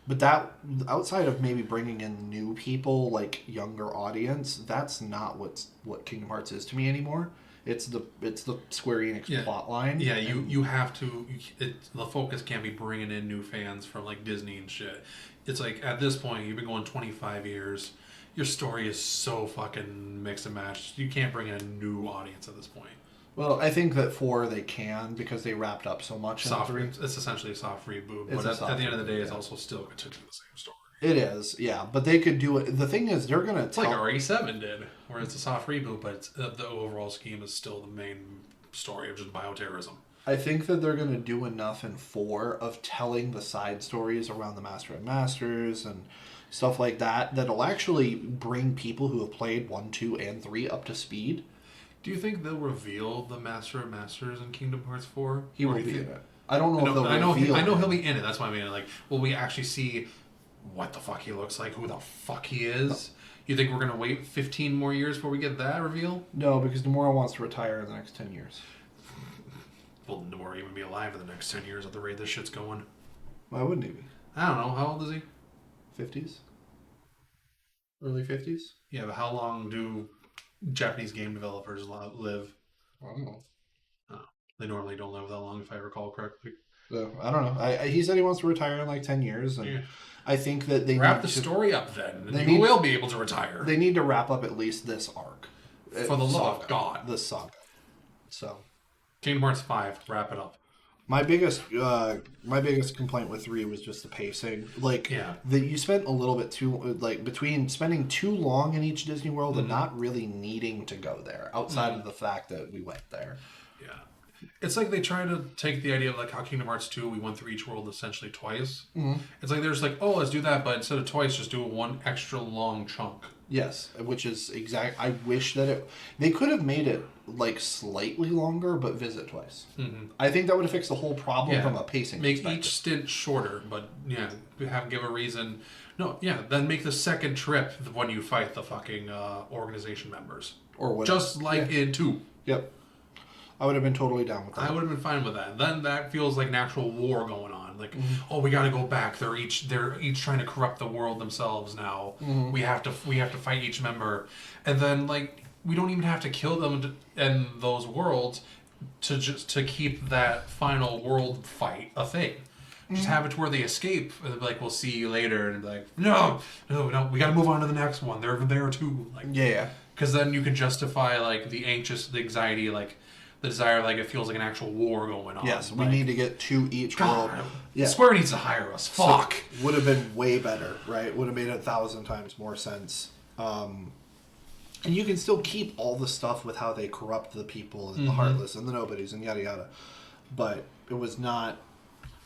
But that outside of maybe bringing in new people, like younger audience, that's not what Kingdom Hearts is to me anymore. It's the Square Enix plot line. Yeah, you have to. The focus can't be bringing in new fans from like Disney and shit. It's like at this point you've been going 25 years. Your story is so fucking mixed and matched. You can't bring in a new audience at this point. Well, I think that 4 they can because they wrapped up so much. It's essentially a soft reboot, but at the end of the day, it's also still continuing the same story. It is, yeah, but they could do it. The thing is, they're gonna. It's like RE7 did, where it's a soft reboot, but the overall scheme is still the main story of just bioterrorism. I think that they're gonna do enough in 4 of telling the side stories around the Master of Masters and stuff like that that'll actually bring people who have played 1, 2, and 3 up to speed. Do you think they'll reveal the Master of Masters in Kingdom Hearts 4? He will be in it. I don't know if they'll reveal I know he'll be in it. That's why I mean, like, will we actually see what the fuck he looks like, who the fuck he is? You think we're going to wait 15 more years before we get that reveal? No, because Nomura wants to retire in the next 10 years. Will Nomura even be alive in the next 10 years at the rate this shit's going? Why wouldn't he be? I don't know. How old is he? 50s? Early 50s? Yeah, but how long do Japanese game developers live? I don't know. Oh, they normally don't live that long, if I recall correctly. So, I don't know. He said he wants to retire in like 10 years, and I think that they wrap the story up then, and you will be able to retire. They need to wrap up at least this arc. For the love of God. The saga. So, Kingdom Hearts 5, wrap it up. My biggest complaint with 3 was just the pacing. Like, that you spent a little bit too, like, between spending too long in each Disney World and not really needing to go there, outside of the fact that we went there. Yeah. It's like they try to take the idea of like how Kingdom Hearts 2, we went through each world essentially twice. Mm-hmm. It's like there's like, oh, let's do that, but instead of twice, just do one extra long chunk. Yes, which is I wish that they could have made it like slightly longer, but visit twice. Mm-hmm. I think that would have fixed the whole problem from a pacing Make perspective. each stint shorter, but give a reason. No, then make the second trip when you fight the fucking organization members. Or whatever. Just like in 2. Yep. I would have been totally down with that. I would have been fine with that. Then that feels like an actual war going on. Like, oh, we got to go back. They're each trying to corrupt the world themselves now. Mm-hmm. We have to fight each member, and then like we don't even have to kill them in those worlds to keep that final world fight a thing. Just have it to where they escape. And like, we'll see you later, and be like, no, we got to move on to the next one. They're there too. Like, because then you can justify like the anxiety, like. The desire, like, it feels like an actual war going on. Yes, we need to get to each world. Yeah. Square needs to hire us. Fuck. So would have been way better, right? Would have made 1,000 times more sense. And you can still keep all the stuff with how they corrupt the people and the heartless and the nobodies and yada yada. But it was not...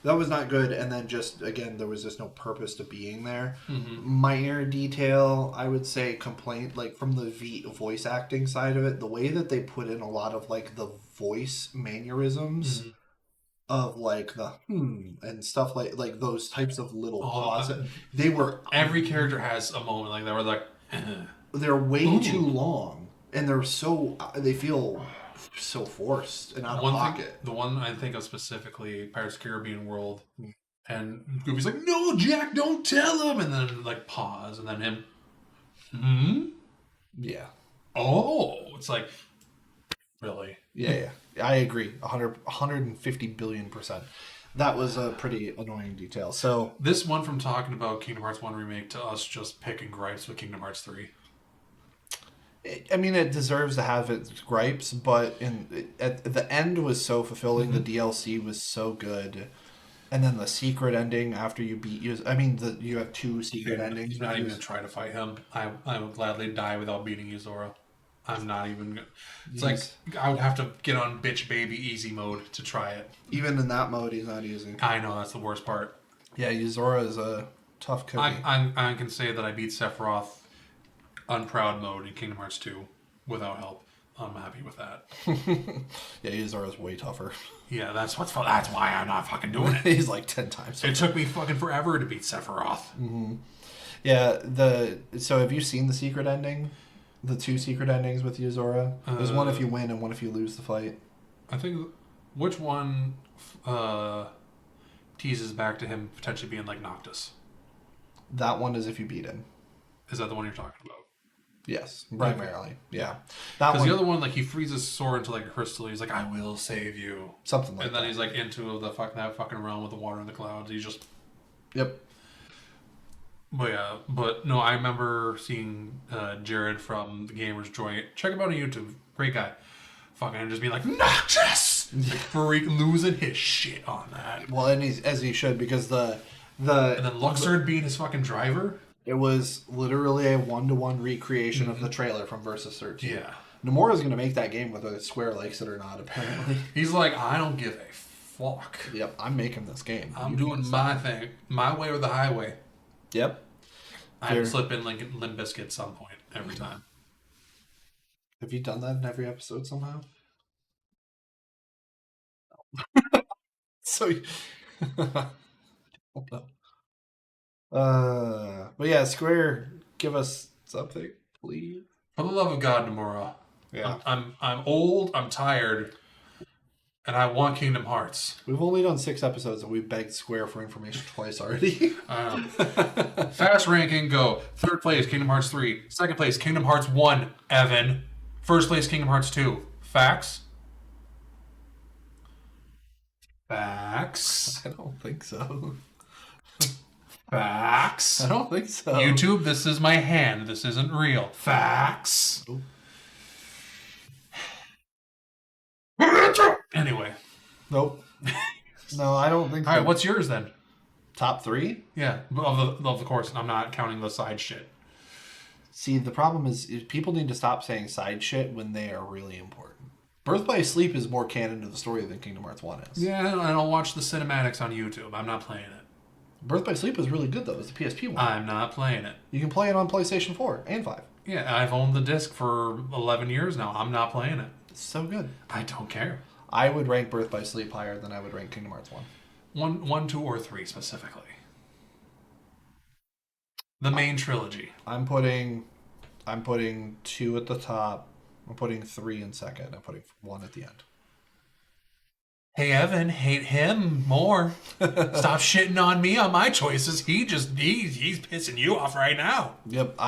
That was not good, and then just, again, there was just no purpose to being there. Mm-hmm. Minor detail, I would say, complaint, like, from the voice acting side of it, the way that they put in a lot of, like, the voice mannerisms of, like, the and stuff like those types of little pauses. They were... Every character has a moment like that where they're like... They're way too long, and they're so... They feel... so forced and out of pocket. The one I think of specifically, Pirates of the Caribbean World, and Goofy's like, "No, Jack, don't tell him," and then like pause, and then him, yeah, oh, it's like, really, yeah, I agree, 150 billion%. That was a pretty annoying detail. So this one from talking about Kingdom Hearts 1 remake to us just picking gripes with Kingdom Hearts 3. I mean, it deserves to have its gripes, but at the end was so fulfilling. The DLC was so good, and then the secret ending after you beat you have 2 secret endings. He's not even gonna try to fight him. I would gladly die without beating Yuzora. I'm not even. It's like I would have to get on bitch baby easy mode to try it. Even in that mode, he's not easy. I know, that's the worst part. Yeah, Yuzora is a tough cookie. I can say that I beat Sephiroth unproud mode in Kingdom Hearts 2 without help. I'm happy with that. Yeah, Yuzora's way tougher. Yeah, that's why I'm not fucking doing it. He's like 10 times tougher. It took me fucking forever to beat Sephiroth. Mm-hmm. Yeah, so have you seen the secret ending? The 2 secret endings with Yuzora? There's one if you win and one if you lose the fight. I think which one teases back to him potentially being like Noctis? That one is if you beat him. Is that the one you're talking about? Yes, primarily. Okay. Yeah. Because the other one, like, he freezes Sora into like a crystal. He's like, "I will save you," something like that. And then he's like into that fucking realm with the water and the clouds. He's just, yep. But yeah, but no, I remember seeing Jared from the Gamers Joy. Check him out on YouTube. Great guy. Fucking just being like, "Noctis!" Like, freak losing his shit on that. Well, and as he should, because and then Luxord being his fucking driver. It was literally a 1-to-1 recreation of the trailer from Versus 13. Yeah. Nomura's going to make that game whether Square likes it or not, apparently. He's like, I don't give a fuck. Yep, I'm making this game. I'm doing my thing. My way or the highway. Yep. I would slip in Limp Bizkit at some point every time. Have you done that in every episode somehow? So... But yeah, Square, give us something, please. For the love of God, Nomura. Yeah. I'm old, I'm tired, and I want Kingdom Hearts. We've only done 6 episodes and we've begged Square for information twice already. Fast ranking, go. 3rd place, Kingdom Hearts 3. 2nd place, Kingdom Hearts 1, Evan. 1st place, Kingdom Hearts 2. Facts? Facts? I don't think so. Facts? I don't think so. YouTube, this is my hand. This isn't real. Facts? Ooh. Anyway. Nope. No, I don't think so. All right, what's yours then? Top 3? Yeah, of the course. I'm not counting the side shit. See, the problem is people need to stop saying side shit when they are really important. Birth by Sleep is more canon to the story than Kingdom Hearts 1 is. Yeah, I don't watch the cinematics on YouTube. I'm not playing it. Birth by Sleep is really good, though. It's the PSP one. I'm not playing it. You can play it on PlayStation 4 and 5. Yeah, I've owned the disc for 11 years now. I'm not playing it. It's so good. I don't care. I would rank Birth by Sleep higher than I would rank Kingdom Hearts 1. One, 2, or 3 specifically. The main trilogy. I'm putting 2 at the top. I'm putting 3 in second. I'm putting 1 at the end. Hey, Evan, hate him more. Stop shitting on me on my choices. He's pissing you off right now. Yep,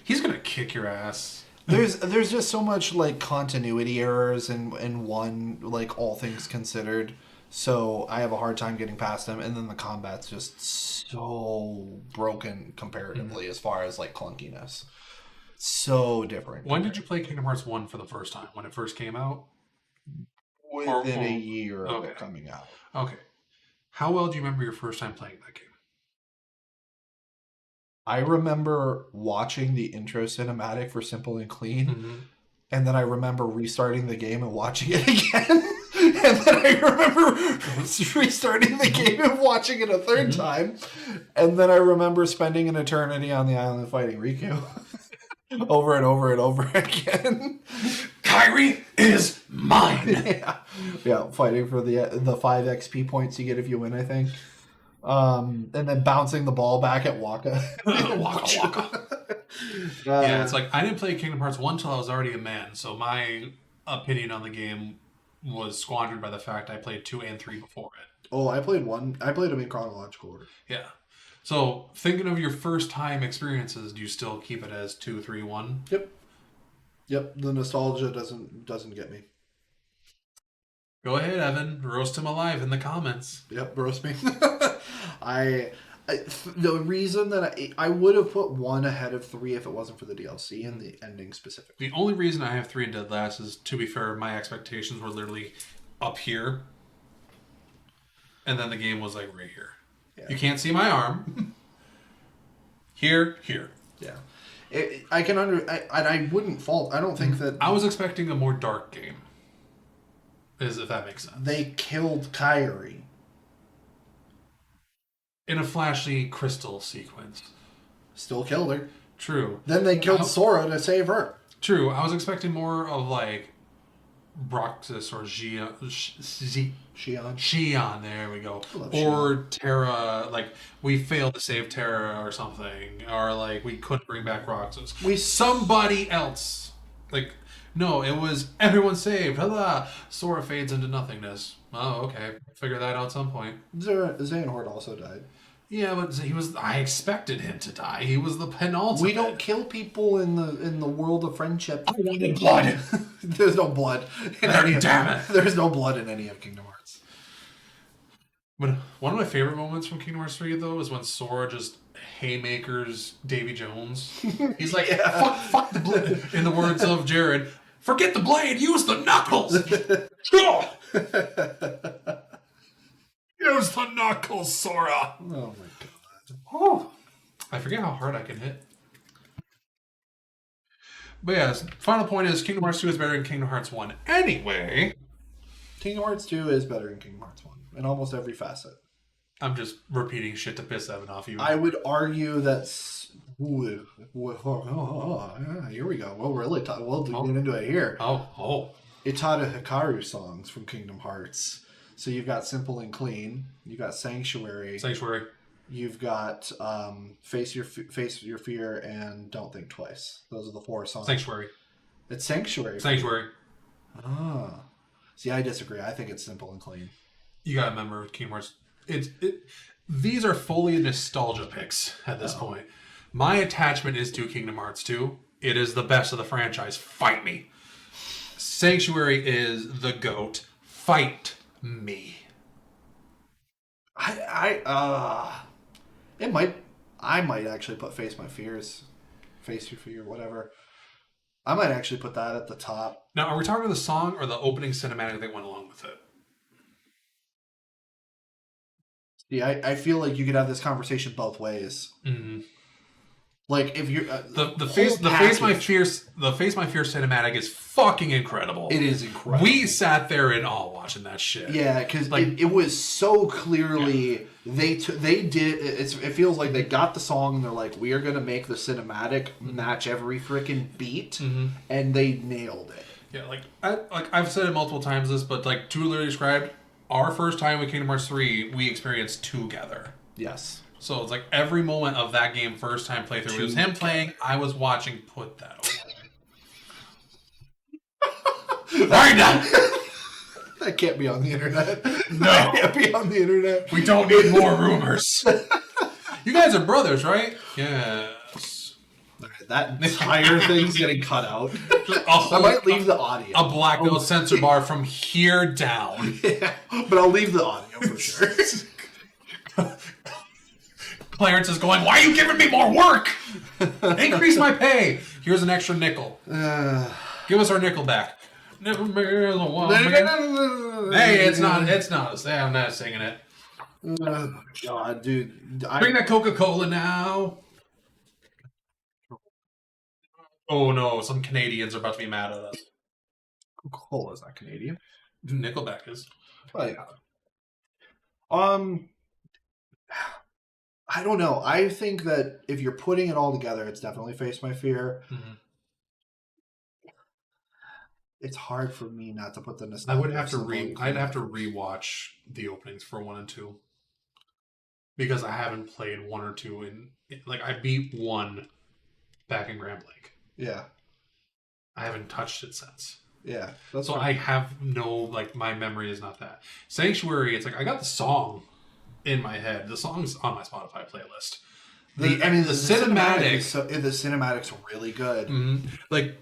He's gonna kick your ass. there's just so much like continuity errors in one, like all things considered. So I have a hard time getting past them, and then the combat's just so broken comparatively as far as like clunkiness. So different. When did you play Kingdom Hearts 1 for the first time? When it first came out? Within a year of it coming out. Okay. How well do you remember your first time playing that game? I remember watching the intro cinematic for Simple and Clean, and then I remember restarting the game and watching it again. And then I remember restarting the game and watching it a third time. And then I remember spending an eternity on the island and fighting Riku. Over and over and over again. Kyrie is mine! Yeah, fighting for the 5 XP points you get if you win, I think. And then bouncing the ball back at Waka. Waka. Yeah, it's like I didn't play Kingdom Hearts 1 until I was already a man, so my opinion on the game was squandered by the fact I played 2 and 3 before it. Oh, I played 1. I played them in chronological order. Yeah. So, thinking of your first time experiences, do you still keep it as 2, 3, 1? Yep. The nostalgia doesn't get me. Go ahead, Evan. Roast him alive in the comments. Yep, roast me. The reason that I would have put 1 ahead of 3 if it wasn't for the DLC and the ending specifically. The only reason I have 3 in Dead Last is, to be fair, my expectations were literally up here. And then the game was like right here. Yeah. You can't see my arm. Here. Yeah. I can I wouldn't fault. I don't think that... I was expecting a more dark game. If that makes sense. They killed Kyrie. In a flashy crystal sequence. Still killed her. True. Then they killed Sora to save her. True. I was expecting more of like Broxus or Xion, there we go. Or Terra, like we failed to save Terra or something. Or like we couldn't bring back Roxas. Somebody else. Like, no, it was everyone saved. Huzzah! Sora fades into nothingness. Oh, okay. Figure that out at some point. Xehanort also died. Yeah, but I expected him to die. He was the penultimate. We don't kill people in the world of friendship. I wanted blood. There's no blood. Damn it. There's no blood in any of Kingdom Hearts. But one of my favorite moments from Kingdom Hearts 3, though, is when Sora just haymakers Davy Jones. He's like, fuck the blade. In the words of Jared, forget the blade, use the knuckles. Use the knuckles, Sora. Oh my god. Oh, I forget how hard I can hit. But yeah, final point is Kingdom Hearts 2 is better than Kingdom Hearts 1. Anyway. Kingdom Hearts 2 is better than Kingdom Hearts 1 in almost every facet. I'm just repeating shit to piss Evan off you. I would argue that... here we go. We'll get into it here. Itada Hikaru songs from Kingdom Hearts. So you've got Simple and Clean. You've got Sanctuary. You've got Face Your Fear and Don't Think Twice. Those are the 4 songs. Sanctuary. It's Sanctuary. Ah. See, I disagree. I think it's Simple and Clean. You gotta remember Kingdom Hearts. These are fully nostalgia picks at this point. My attachment is to Kingdom Hearts 2. It is the best of the franchise. Fight me. Sanctuary is the GOAT. Fight me. I might actually put Face Your Fear, whatever. I might actually put that at the top. Now, are we talking about the song or the opening cinematic that went along with it? Yeah, I feel like you could have this conversation both ways. Mm-hmm. Like if you're the face my fierce cinematic is fucking incredible. It is incredible. We sat there in awe watching that shit. Yeah, because like it was so clearly they did. It feels like they got the song and they're like, we are gonna make the cinematic match every freaking beat, and they nailed it. Yeah, I've said it multiple times but like to literally described our first time with Kingdom Hearts 3, we experienced together. Yes. So it's like every moment of that game, first time playthrough, it was him playing, I was watching. Put that away. Right now. That can't be on the internet. No. That can't be on the internet. We don't need more rumors. You guys are brothers, right? Yes. That entire thing's getting cut out. I I might leave the audio. A black belt censor bar from here down. Yeah, but I'll leave the audio for sure. Clarence is going, why are you giving me more work? Increase my pay. Here's an extra nickel. Give us our nickel back. Never mirror the one. Hey, it's not. I'm not singing it. God, dude. Bring that Coca-Cola now. Oh no, some Canadians are about to be mad at us. Coca-Cola's not Canadian. Nickelback is. Oh, yeah. I don't know. I think that if you're putting it all together, it's definitely Face My Fear. Mm-hmm. It's hard for me not to put the nostalgia. I'd have to rewatch the openings for 1 and 2 because I haven't played 1 or 2 in like I beat 1 back in Grand Lake. Yeah, I haven't touched it since. Yeah, so I have no like my memory is not that. Sanctuary. It's like I got the song in my head. The song's on my Spotify playlist. The cinematic's really good. Mm-hmm. Like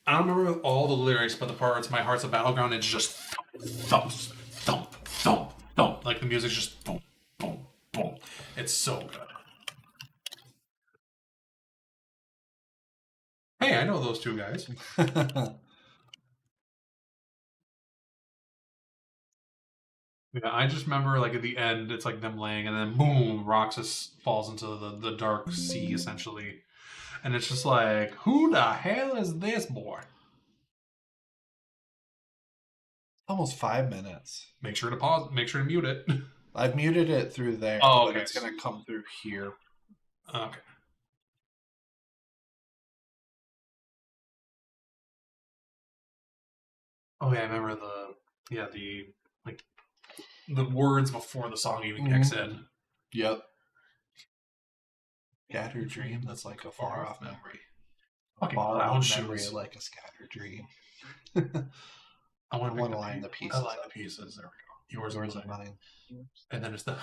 I don't remember all the lyrics, but the part where it's my heart's a battleground, it's just thump, thump, thump, thump. Like the music's just boom, boom, boom. It's so good. Hey, I know those two guys. Yeah, I just remember like at the end, it's like them laying, and then boom, Roxas falls into the dark sea essentially, and it's just like, who the hell is this boy? Almost 5 minutes. Make sure to pause. Make sure to mute it. I've muted it through there. Oh, but okay. It's gonna come through here. Okay. Oh yeah, I remember the words before the song even kicks in. Yep. Scattered dream that's like a far off memory. Fucking far clown off memory shoes. like a scattered dream. I want to line the pieces. I line the pieces. There we go. Yours and mine. And then it's the.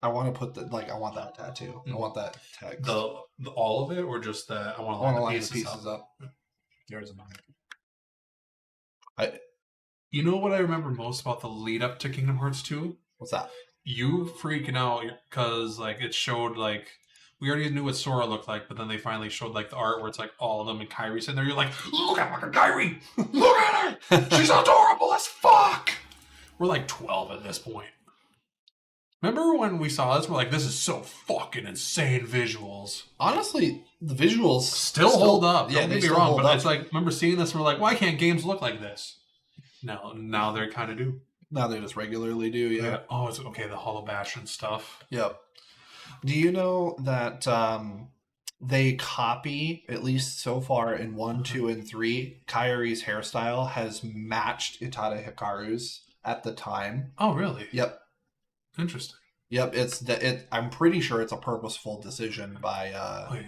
I want to put I want that tattoo. I want that text. The all of it, or just that? I want to line the pieces up. Yours and mine. You know what I remember most about the lead up to Kingdom Hearts 2? What's that? You freaking out because like it showed like we already knew what Sora looked like, but then they finally showed like the art where it's like all of them and Kairi sitting there. You're like, look at fucking Kairi! Look at her! She's adorable as fuck! We're like 12 at this point. Remember when we saw this? We're like, this is so fucking insane visuals. Honestly, the visuals still hold up. Yeah, Don't get me wrong, but it's like, remember seeing this? We're like, why can't games look like this? No, now they kind of do. Now they just regularly do, yeah. Oh, it's okay. The Hollow Bastion stuff. Yep. Do you know that they copy, at least so far in 1, 2, and 3, Kairi's hairstyle has matched Utada Hikaru's at the time. Oh, really? Yep. Interesting. Yep, I'm pretty sure it's a purposeful decision by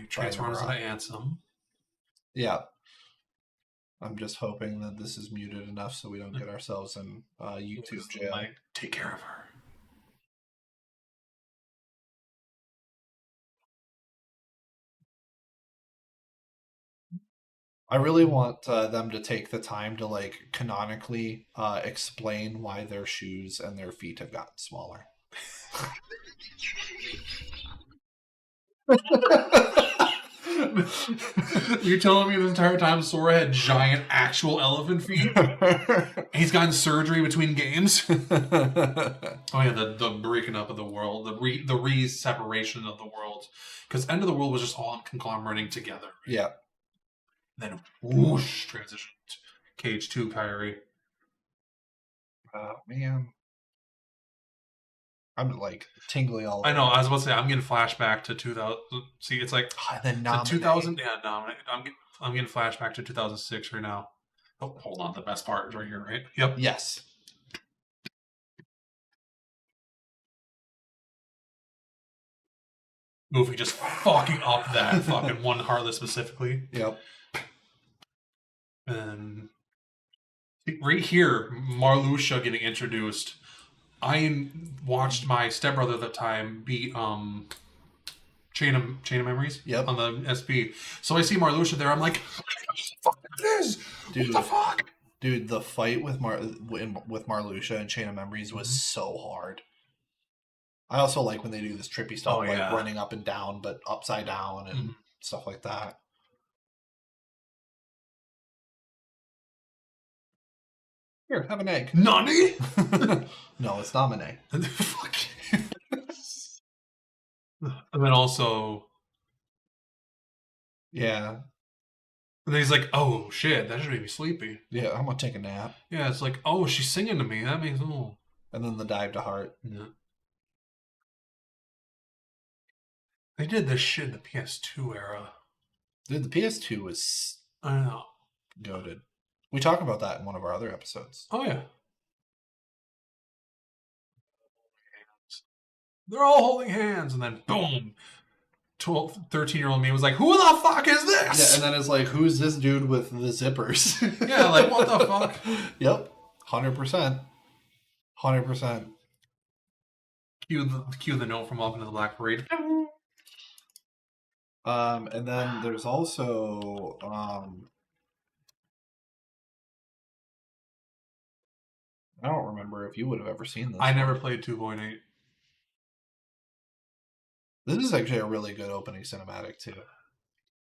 Transformers into Ansem. Yeah. I'm just hoping that this is muted enough so we don't get ourselves in YouTube jail. Like, take care of her. I really want them to take the time to like canonically explain why their shoes and their feet have gotten smaller. You telling me this entire time Sora had giant actual elephant feet? He's gotten surgery between games. Oh yeah, the breaking up of the world, the re-separation of the world, because End of the World was just all conglomerating together. Right? Yeah. Then whoosh, transition to Cage 2, Kyrie. Oh man, I'm like tingly all over. I know. I was about to say I'm getting flashback to 2000. See, it's like then 2000. Yeah, nominate. I'm getting flashback to 2006 right now. Oh, hold on. The best part is right here, right? Yep. Yes. Goofy just fucking up that fucking one Heartless specifically. Yep. And right here, Marluxia getting introduced. I watched my stepbrother at the time beat Chain of Memories on the SP. So I see Marluxia there. I'm like, what the fuck is this? Dude, what the fuck? Dude, the fight with Marluxia and Chain of Memories was so hard. I also like when they do this trippy stuff, running up and down, but upside down and stuff like that. Here, have an egg. Nani? No, it's not an egg. Fuck. And then also... Yeah. And then he's like, oh, shit, that should make me sleepy. Yeah, I'm gonna take a nap. Yeah, it's like, oh, she's singing to me. That means, oh. And then the dive to heart. Yeah. They did this shit in the PS2 era. Dude, the PS2 was... I don't know. Goated. We talk about that in one of our other episodes. Oh, yeah. They're all holding hands, and then boom, 13-year-old me was like, who the fuck is this? Yeah, and then it's like, who's this dude with the zippers? Yeah, like, what the fuck? Yep, 100%. 100%. Cue the note from Welcome to the Black Parade. And then there's also I don't remember if you would have ever seen this. I never played 2.8. This is actually a really good opening cinematic too.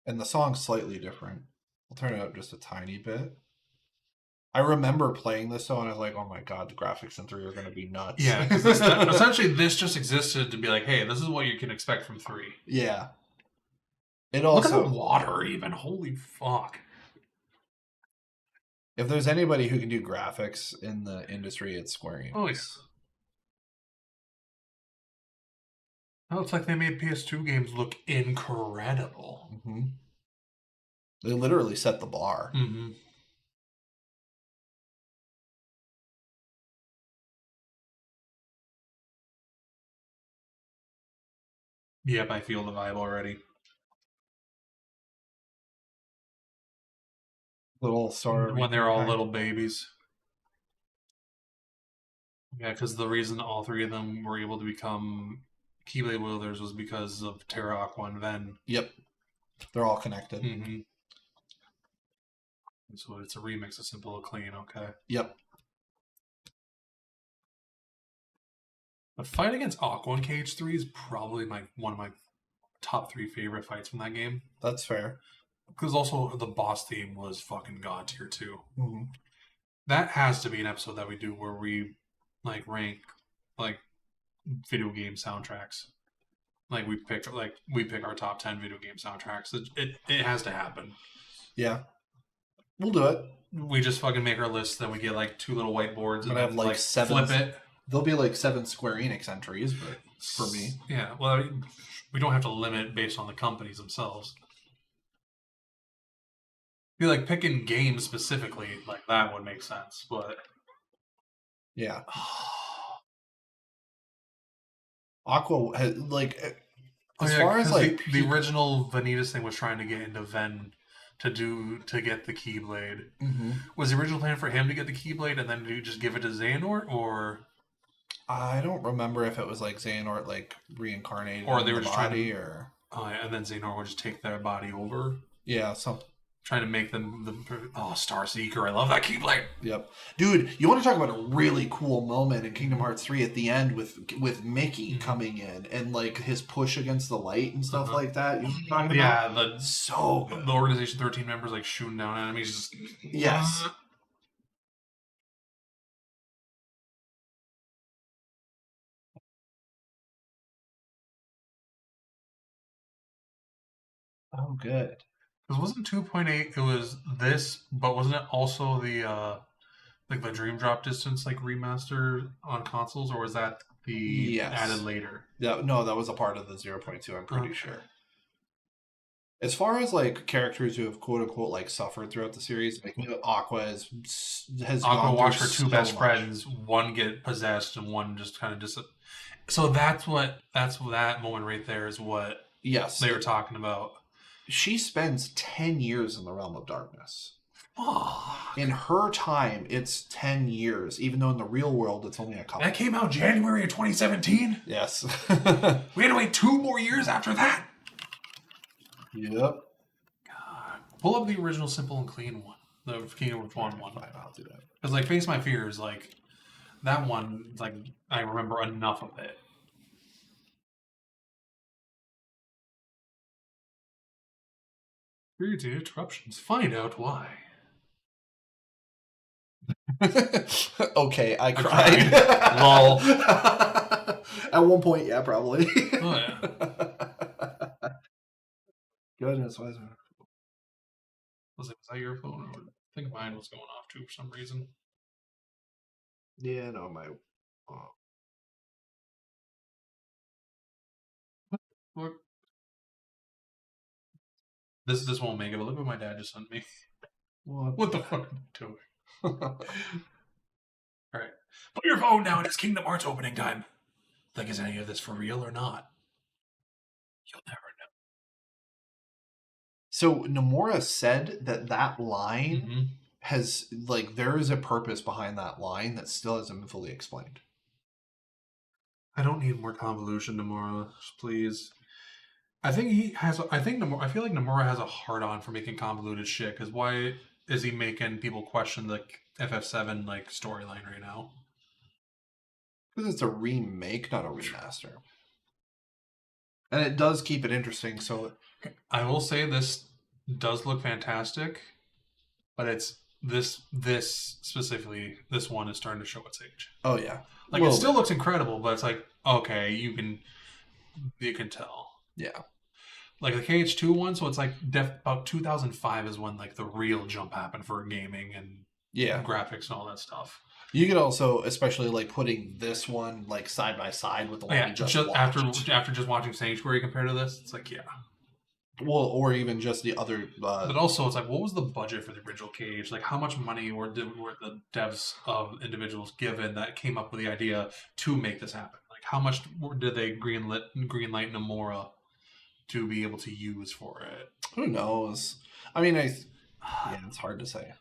And the song's slightly different. I'll turn it up just a tiny bit. I remember playing this though, and I was like, oh my god, the graphics in 3 are going to be nuts. Yeah, because essentially this just existed to be like, hey, this is what you can expect from 3. Yeah. It also... Look at the water even. Holy fuck. If there's anybody who can do graphics in the industry, it's Square Enix. Oh, yes. Oh, it's like they made PS2 games look incredible. Mm-hmm. They literally set the bar. Mm-hmm. Yep, I feel the vibe already. Little Sora when they're all little babies. Yeah, because the reason all 3 of them were able to become Keyblade wielders was because of Terra, Aqua, and Ven. Yep. They're all connected. Mm-hmm. So it's a remix of Simple and Clean, okay. Yep. The fight against Aqua in Cage 3 is probably one of my top 3 favorite fights from that game. That's fair. Because also the boss theme was fucking god tier too. Mm-hmm. That has to be an episode that we do where we rank video game soundtracks. We pick our top 10 video game soundtracks. It has to happen. Yeah, we'll do it. We just fucking make our list, then we get 2 little whiteboards and have 7. Flip it. There'll be 7 Square Enix entries, but for me, yeah. Well, we don't have to limit based on the companies themselves. I feel picking games specifically that would make sense, but yeah. Aqua has far as the original Vanitas thing was trying to get into Ven to get the Keyblade. Mm-hmm. Was the original plan for him to get the Keyblade and then to just give it to Xehanort, or I don't remember if it was Xehanort reincarnated or they were the just body trying to, or and then Xehanort would just take their body over. Yeah, trying to make them. Oh, Star Seeker! I love that Keyblade. Yep, dude. You want to talk about a really cool moment in Kingdom Hearts 3 at the end with Mickey coming in and like his push against the light and stuff like that. You know what I'm talking about? Yeah, So good. The Organization 13 members like shooting down enemies. Just, Yes. Oh, good. Because wasn't 2.8? It was this, but wasn't it also the like the Dream Drop Distance like remaster on consoles, or was that the added later? Yeah, no, that was a part of the 0.2. I'm pretty sure. As far as like characters who have quote unquote like suffered throughout the series, like Aqua has Aqua gone watched her through two so best much. friends, one get possessed and one just kind of So that's that moment right there is what they were talking about. She spends 10 years in the realm of darkness. Oh. In her time, it's 10 years, even though in the real world, it's only a couple. That came out January of 2017? Yes. We had to wait 2 more years after that? Yep. God. Pull up the original Simple and Clean one. The Kingdom Hearts 1 one. Fine, I'll do that. Because, like, Face My Fears, like, that one, like, I remember enough of it. Period to interruptions. Find out why. Okay, I cried. Lol. At one point, yeah, probably. Oh, yeah. Goodness, why is it? Was that your phone? Or I think mine was going off too for some reason. Yeah, no, my. What? This won't make it, but look what my dad just sent me. What the fuck am I doing? Alright. Put your phone down, it's Kingdom Hearts opening time. Like, is any of this for real or not? You'll never know. So Nomura said that line has, like, there is a purpose behind that line that still hasn't been fully explained. I don't need more convolution, Nomura. Please. I think he has. I feel like Nomura has a hard on for making convoluted shit. Because why is he making people question the FF7 like storyline right now? Because it's a remake, not a remaster, and it does keep it interesting. So I will say this does look fantastic, but it's this specifically. This one is starting to show its age. Oh yeah, like it still looks incredible, but it's like okay, you can tell. Yeah. Like the KH2 one, so it's like about 2005 is when like the real jump happened for gaming and graphics and all that stuff. You could also, especially like putting this one like side by side with the one you just watched. after just watching Sanctuary compared to this, it's like well, or even just the other. But also, it's like, what was the budget for the original KH? Like, how much money were the devs of individuals given that came up with the idea to make this happen? Like, how much did they greenlight Nomura to be able to use for it? Who knows? I mean, yeah, it's hard to say.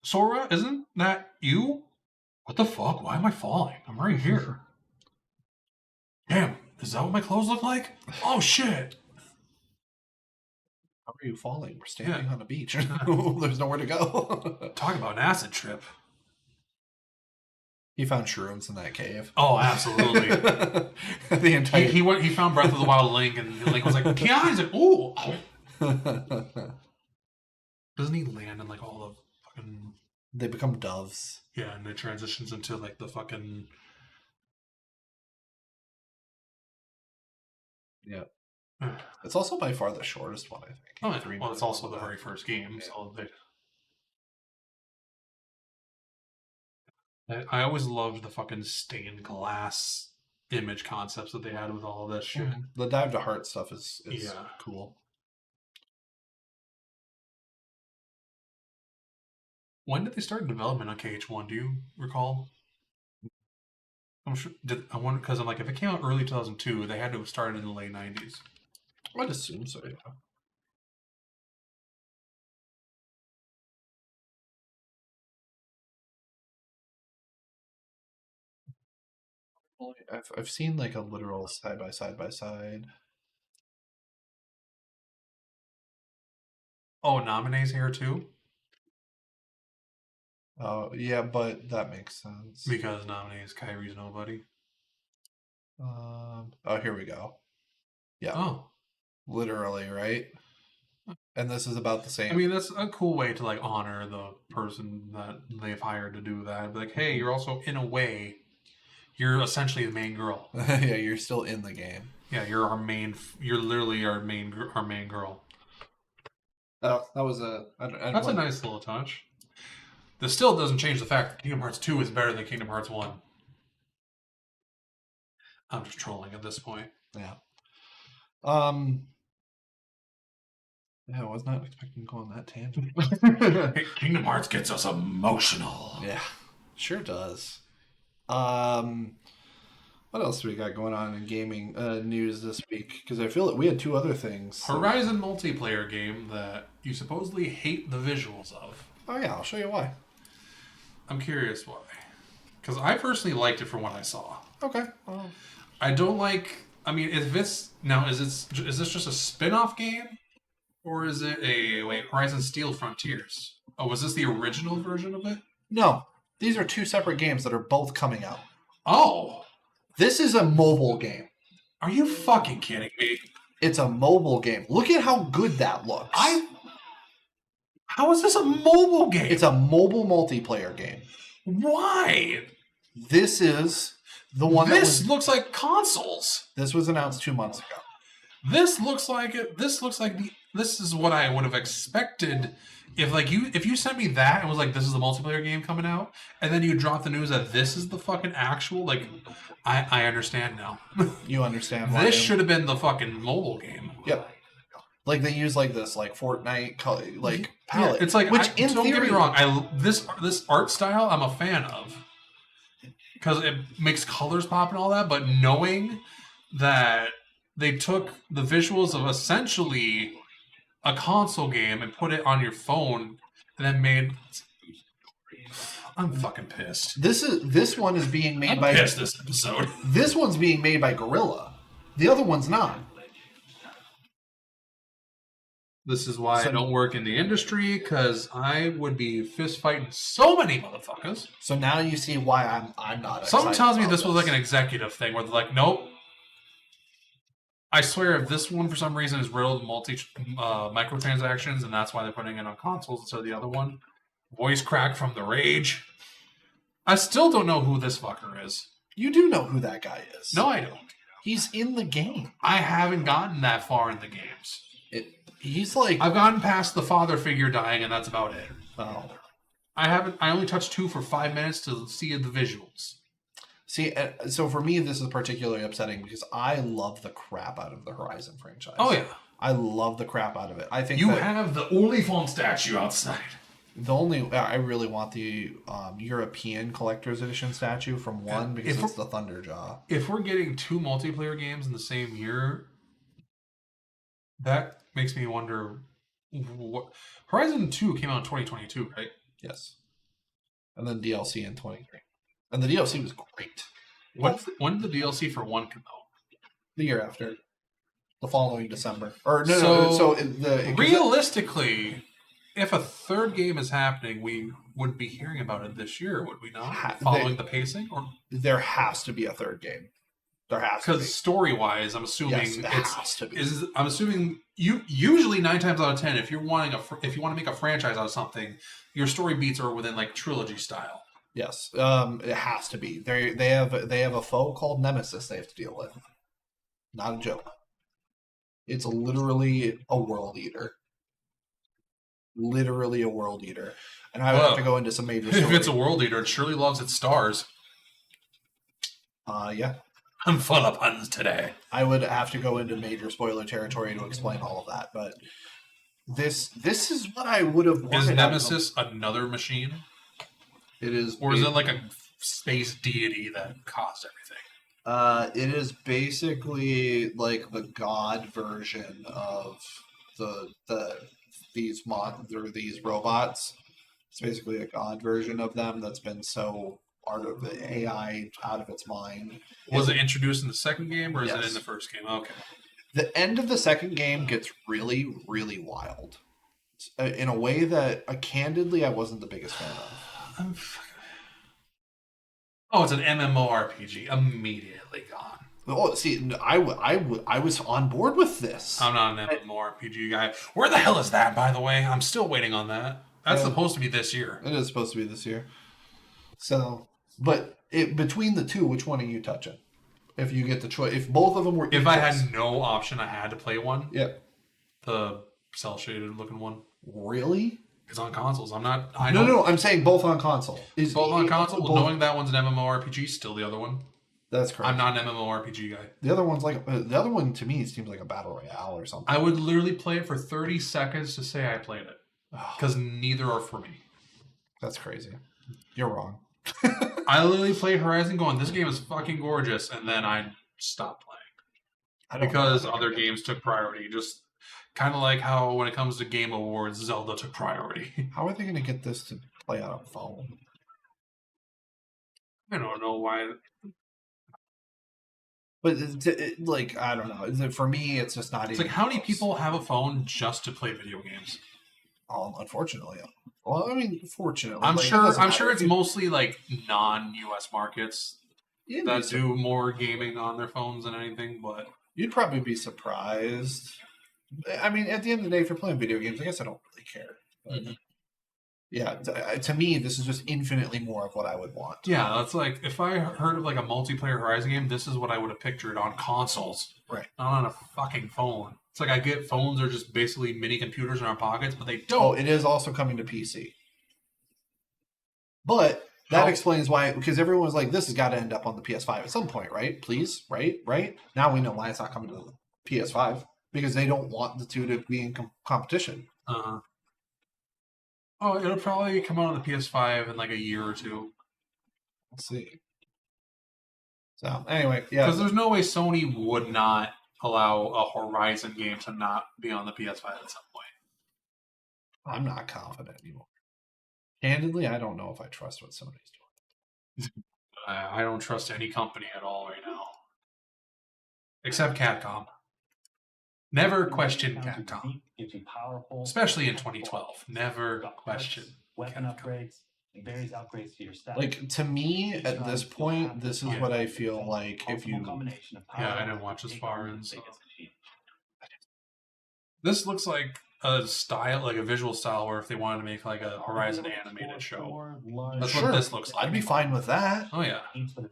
Sora, isn't that you? What the fuck? Why am I falling? I'm right here. Damn, is that what my clothes look like? Oh shit! How are you falling? We're standing on a beach. There's nowhere to go. Talk about an acid trip. He found shrooms in that cave. Oh, absolutely. The entire he found Breath of the Wild Link, and Link was like, "Yeah." He's like, "Ooh." Doesn't he land in like all the fucking? They become doves. Yeah, and it transitions into like the fucking. Yeah. It's also by far the shortest one, I think. Oh, yeah. Well, it's also the very first game, so I always loved the fucking stained glass image concepts that they had with all of this shit. The Dive to Heart stuff is cool. When did they start development on KH1? Do you recall? I'm sure. I wonder because I'm like, if it came out early 2002, they had to have started in the late 90s. I'd assume so. Yeah. I've seen like a literal side by side. Oh, Nominee's here too? Oh, yeah, but that makes sense. Because Nominee's Kyrie's nobody. Oh, here we go. Yeah. Oh. Literally, right? And this is about the same. I mean, that's a cool way to, like, honor the person that they've hired to do that. Be like, hey, you're also, in a way, you're essentially the main girl. Yeah, you're still in the game. Yeah, you're our main, you're literally our main girl. Oh, that was That's a nice little touch. This still doesn't change the fact that Kingdom Hearts 2 is better than Kingdom Hearts 1. I'm just trolling at this point. Yeah. Yeah, I was not expecting to go on that tangent. Kingdom Hearts gets us emotional. Yeah, sure does. What else do we got going on in gaming news this week? Because I feel that we had two other things. Horizon multiplayer game that you supposedly hate the visuals of. Oh yeah, I'll show you why. I'm curious why. Because I personally liked it from what I saw. Okay. Well, I don't like. I mean, is this just a spin-off game, or is it Horizon Steel Frontiers? Oh, was this the original version of it? no, these are two separate games that are both coming out. Oh, This is a mobile game. are you fucking kidding me? It's a mobile game. Look at how good that looks. How is this a mobile game? It's a mobile multiplayer game. Why? This is the one This looks like consoles. This was announced 2 months ago. This looks like it. This is what I would have expected if you sent me that and was like, this is the multiplayer game coming out, and then you drop the news that this is the fucking actual, like, I understand now. You understand why? This should have been the fucking mobile game. Yep. Like they use like this, like Fortnite, like palette. It's like, which in don't theory, get me wrong. This art style I'm a fan of because it makes colors pop and all that. But knowing that they took the visuals of essentially a console game and put it on your phone, and then made. I'm fucking pissed. This one is being made I'm by pissed this episode. This one's being made by Guerrilla. The other one's not. This is why I don't work in the industry, because I would be fist fighting so many motherfuckers. So now you see why I'm not. Someone tells me about this was like an executive thing where they're like, nope. I swear if this one for some reason is riddled microtransactions and that's why they're putting it on consoles instead of the other one. Voice crack from the rage. I still don't know who this fucker is. You do know who that guy is. No, I don't. He's in the game. I haven't gotten that far in the games. He's like... I've gotten past the father figure dying and that's about it. Oh. I only touched 2 for 5 minutes to see the visuals. See, so for me, this is particularly upsetting because I love the crap out of the Horizon franchise. Oh, yeah. I love the crap out of it. I think you have the Olifant statue outside. I really want the European Collector's Edition statue from 1 because it's the Thunderjaw. If we're getting 2 multiplayer games in the same year, that makes me wonder what Horizon 2 came out in 2022, right? Yes. And then DLC in 23. And the DLC was great. When did the DLC for 1 come out? The year after. The following December. Or no. Realistically, if a third game is happening, we would be hearing about it this year, would we not? Following the pacing? Or there has to be a third game. There has to be. Because story-wise, I'm assuming has to be. I'm assuming usually 9 times out of 10, if you want to make a franchise out of something, your story beats are within like trilogy style. Yes, it has to be. They have a foe called Nemesis they have to deal with. Not a joke. It's literally a world eater. Literally a world eater. And I would have to go into some major story. If it's a world eater, it surely loves its stars. Yeah. I'm full of puns today. I would have to go into major spoiler territory to explain all of that, but this is what I would have wanted. Is Nemesis another machine? It is. Or is it like a space deity that caused everything? It is basically like the god version of these robots. It's basically a god version of them that's been so out of the AI out of its mind. Was it introduced in the second game or is it Yes. in the first game? Okay. The end of the second game gets really, really wild. in a way that candidly I wasn't the biggest fan of. Oh, it's an MMORPG. Immediately gone. Oh, see, I was on board with this. I'm not an MMORPG guy. Where the hell is that, by the way? I'm still waiting on that. That's supposed to be this year. It is supposed to be this year. So, but between the two, which one are you touching? If you get the choice, if both of them were, if I had no option, I had to play one. Yeah, the cell shaded looking one. Really? It's on consoles. I'm not. No. I'm saying both on console. Both on console. Well, knowing that one's an MMORPG, still the other one. That's correct. I'm not an MMORPG guy. The other one's like the other one to me seems like a battle royale or something. I would literally play it for 30 seconds to say I played it, because neither are for me. That's crazy. You're wrong. I literally played Horizon going, this game is fucking gorgeous, and then I stopped playing. Because other games took priority. Just kind of like how when it comes to Game Awards, Zelda took priority. How are they going to get this to play on a phone? I don't know why. But like, I don't know. For me, it's just not. It's like, how many people have a phone just to play video games? Unfortunately. Well, I mean, fortunately. I'm like, sure it's mostly like non-US markets that do more gaming on their phones than anything, but you'd probably be surprised. I mean, at the end of the day, if you're playing video games, I guess I don't really care. But yeah, to me, this is just infinitely more of what I would want. Yeah, that's like, if I heard of like a multiplayer Horizon game, this is what I would have pictured on consoles. Right. Not on a fucking phone. It's like, I get phones are just basically mini computers in our pockets, but they don't. Oh, it is also coming to PC. But that explains why, because everyone was like, this has got to end up on the PS5 at some point, right? Please, right? Now we know why it's not coming to the PS5, because they don't want the two to be in competition. Oh, it'll probably come out on the PS5 in like a year or two. Let's see. So, anyway, yeah. Because there's no way Sony would not allow a Horizon game to not be on the PS5 at some point. I'm not confident anymore. Candidly, I don't know if I trust what Sony's doing. I don't trust any company at all right now. Except Capcom. Never question Capcom. Especially in 2012. Never question weapon Capcom. upgrades, and various upgrades to your stats. Like, to me, at this point, this is what I feel like if you... Yeah, I didn't watch as far in, so... This looks like a style, like a visual style, where if they wanted to make like a Horizon animated show. That's what this looks like. I'd be fine with that. Oh yeah.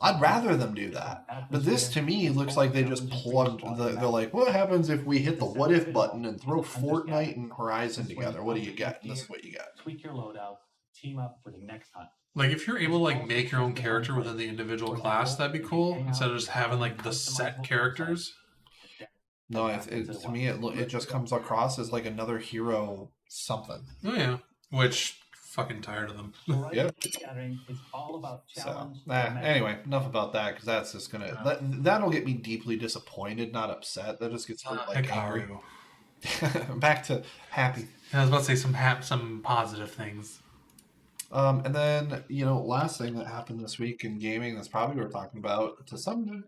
I'd rather them do that. But this, to me, looks like they just plugged they're like, what happens if we hit the what if button and throw Fortnite and Horizon together? What do you get? And this is what you get. Tweak your loadout, team up for the next hunt. Like, if you're able to like make your own character within the individual class, that'd be cool. Instead of just having like the set characters. No, to me, it just comes across as like another hero something. Oh yeah, which fucking tired of them. Yep. It's all about challenge. So, anyway, enough about that, because that's just gonna that'll get me deeply disappointed, not upset. That just gets me like angry. Back to happy. I was about to say some positive things. And then, last thing that happened this week in gaming that's probably worth talking about to some.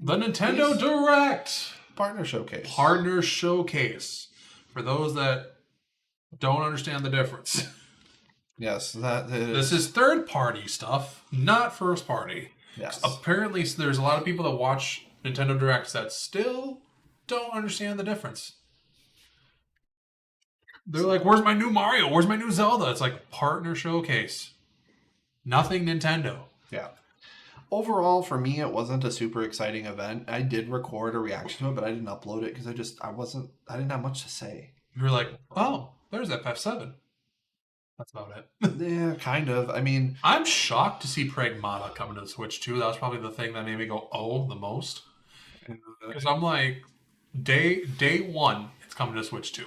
The Nintendo Direct Partner Showcase. Partner Showcase. For those that don't understand the difference. Yes, that is. This is third-party stuff, not first-party. Yes. Apparently, there's a lot of people that watch Nintendo Directs that still don't understand the difference. They're like, where's my new Mario? Where's my new Zelda? It's like, Partner Showcase. Nothing Nintendo. Yeah. Overall, for me, it wasn't a super exciting event. I did record a reaction to it, but I didn't upload it because I didn't have much to say. You were like, oh, there's FF7. That's about it. Yeah, kind of. I mean, I'm shocked to see Pragmata coming to the Switch too. That was probably the thing that made me go, oh, the most. Because I'm like, day one, it's coming to Switch 2.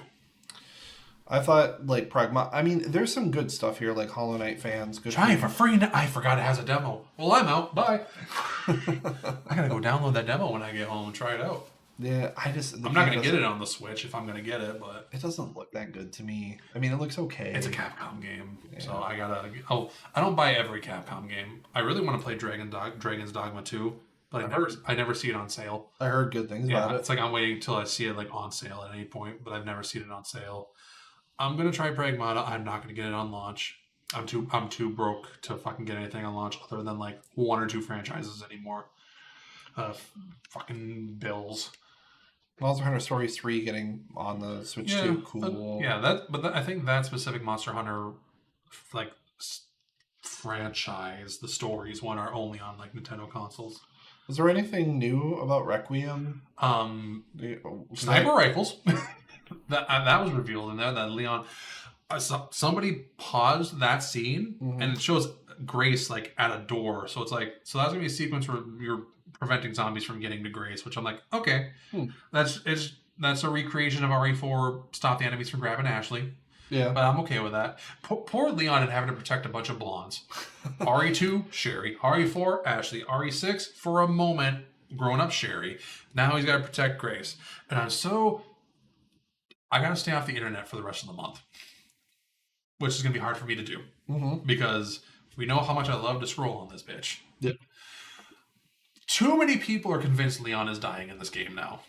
I thought, like, Pragmata... I mean, there's some good stuff here, like Hollow Knight fans. Good Try it for free. I forgot it has a demo. Well, I'm out. Bye. I gotta go download that demo when I get home and try it out. Yeah, I'm not gonna get it on the Switch if I'm gonna get it, but... It doesn't look that good to me. I mean, it looks okay. It's a Capcom game, so I gotta... I don't buy every Capcom game. I really want to play Dragon's Dogma 2. but I never see it on sale. I heard good things about it. It's like I'm waiting until I see it like on sale at any point, but I've never seen it on sale. I'm gonna try Pragmata. I'm not gonna get it on launch. I'm too broke to fucking get anything on launch other than like 1 or 2 franchises anymore. Fucking bills. Monster Hunter Stories 3 getting on the Switch too. Cool. I think that specific Monster Hunter like franchise, the stories one are only on like Nintendo consoles. Was there anything new about Requiem? Sniper rifles. that was revealed in there. That Leon, somebody paused that scene and it shows Grace like at a door. So it's like, so that's gonna be a sequence where you're preventing zombies from getting to Grace, which I'm like, okay, that's a recreation of RE4. Stop the enemies from grabbing Ashley. Yeah, but I'm okay with that. Poor Leon and having to protect a bunch of blondes. RE2, Sherry. RE4, Ashley. RE6, for a moment, grown up Sherry. Now he's got to protect Grace. And I got to stay off the internet for the rest of the month, which is going to be hard for me to do because we know how much I love to scroll on this bitch. Yep. Too many people are convinced Leon is dying in this game now,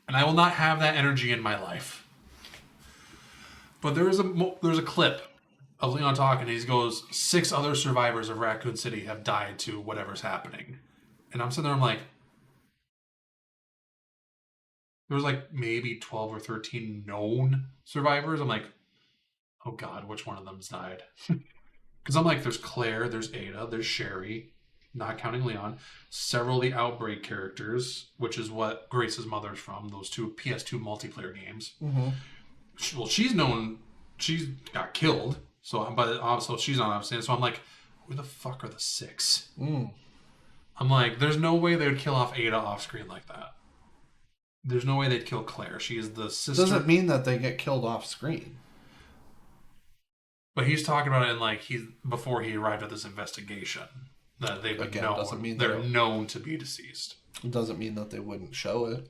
and I will not have that energy in my life. But there's a clip of Leon talking, and he goes, 6 other survivors of Raccoon City have died to whatever's happening. And I'm sitting there, I'm like, there's like maybe 12 or 13 known survivors. I'm like, oh God, which one of them's died? Because I'm like, there's Claire, there's Ada, there's Sherry, not counting Leon, several of the Outbreak characters, which is what Grace's mother's from, those 2 PS2 multiplayer games. Well, she's got killed, so she's not obviously. So I'm like, who the fuck are the 6? I'm like, there's no way they would kill off Ada off screen like that. There's no way they'd kill Claire. She is the sister. Doesn't mean that they get killed off screen. But he's talking about it in like before he arrived at this investigation that they've been known. Doesn't mean they're known to be deceased. It doesn't mean that they wouldn't show it.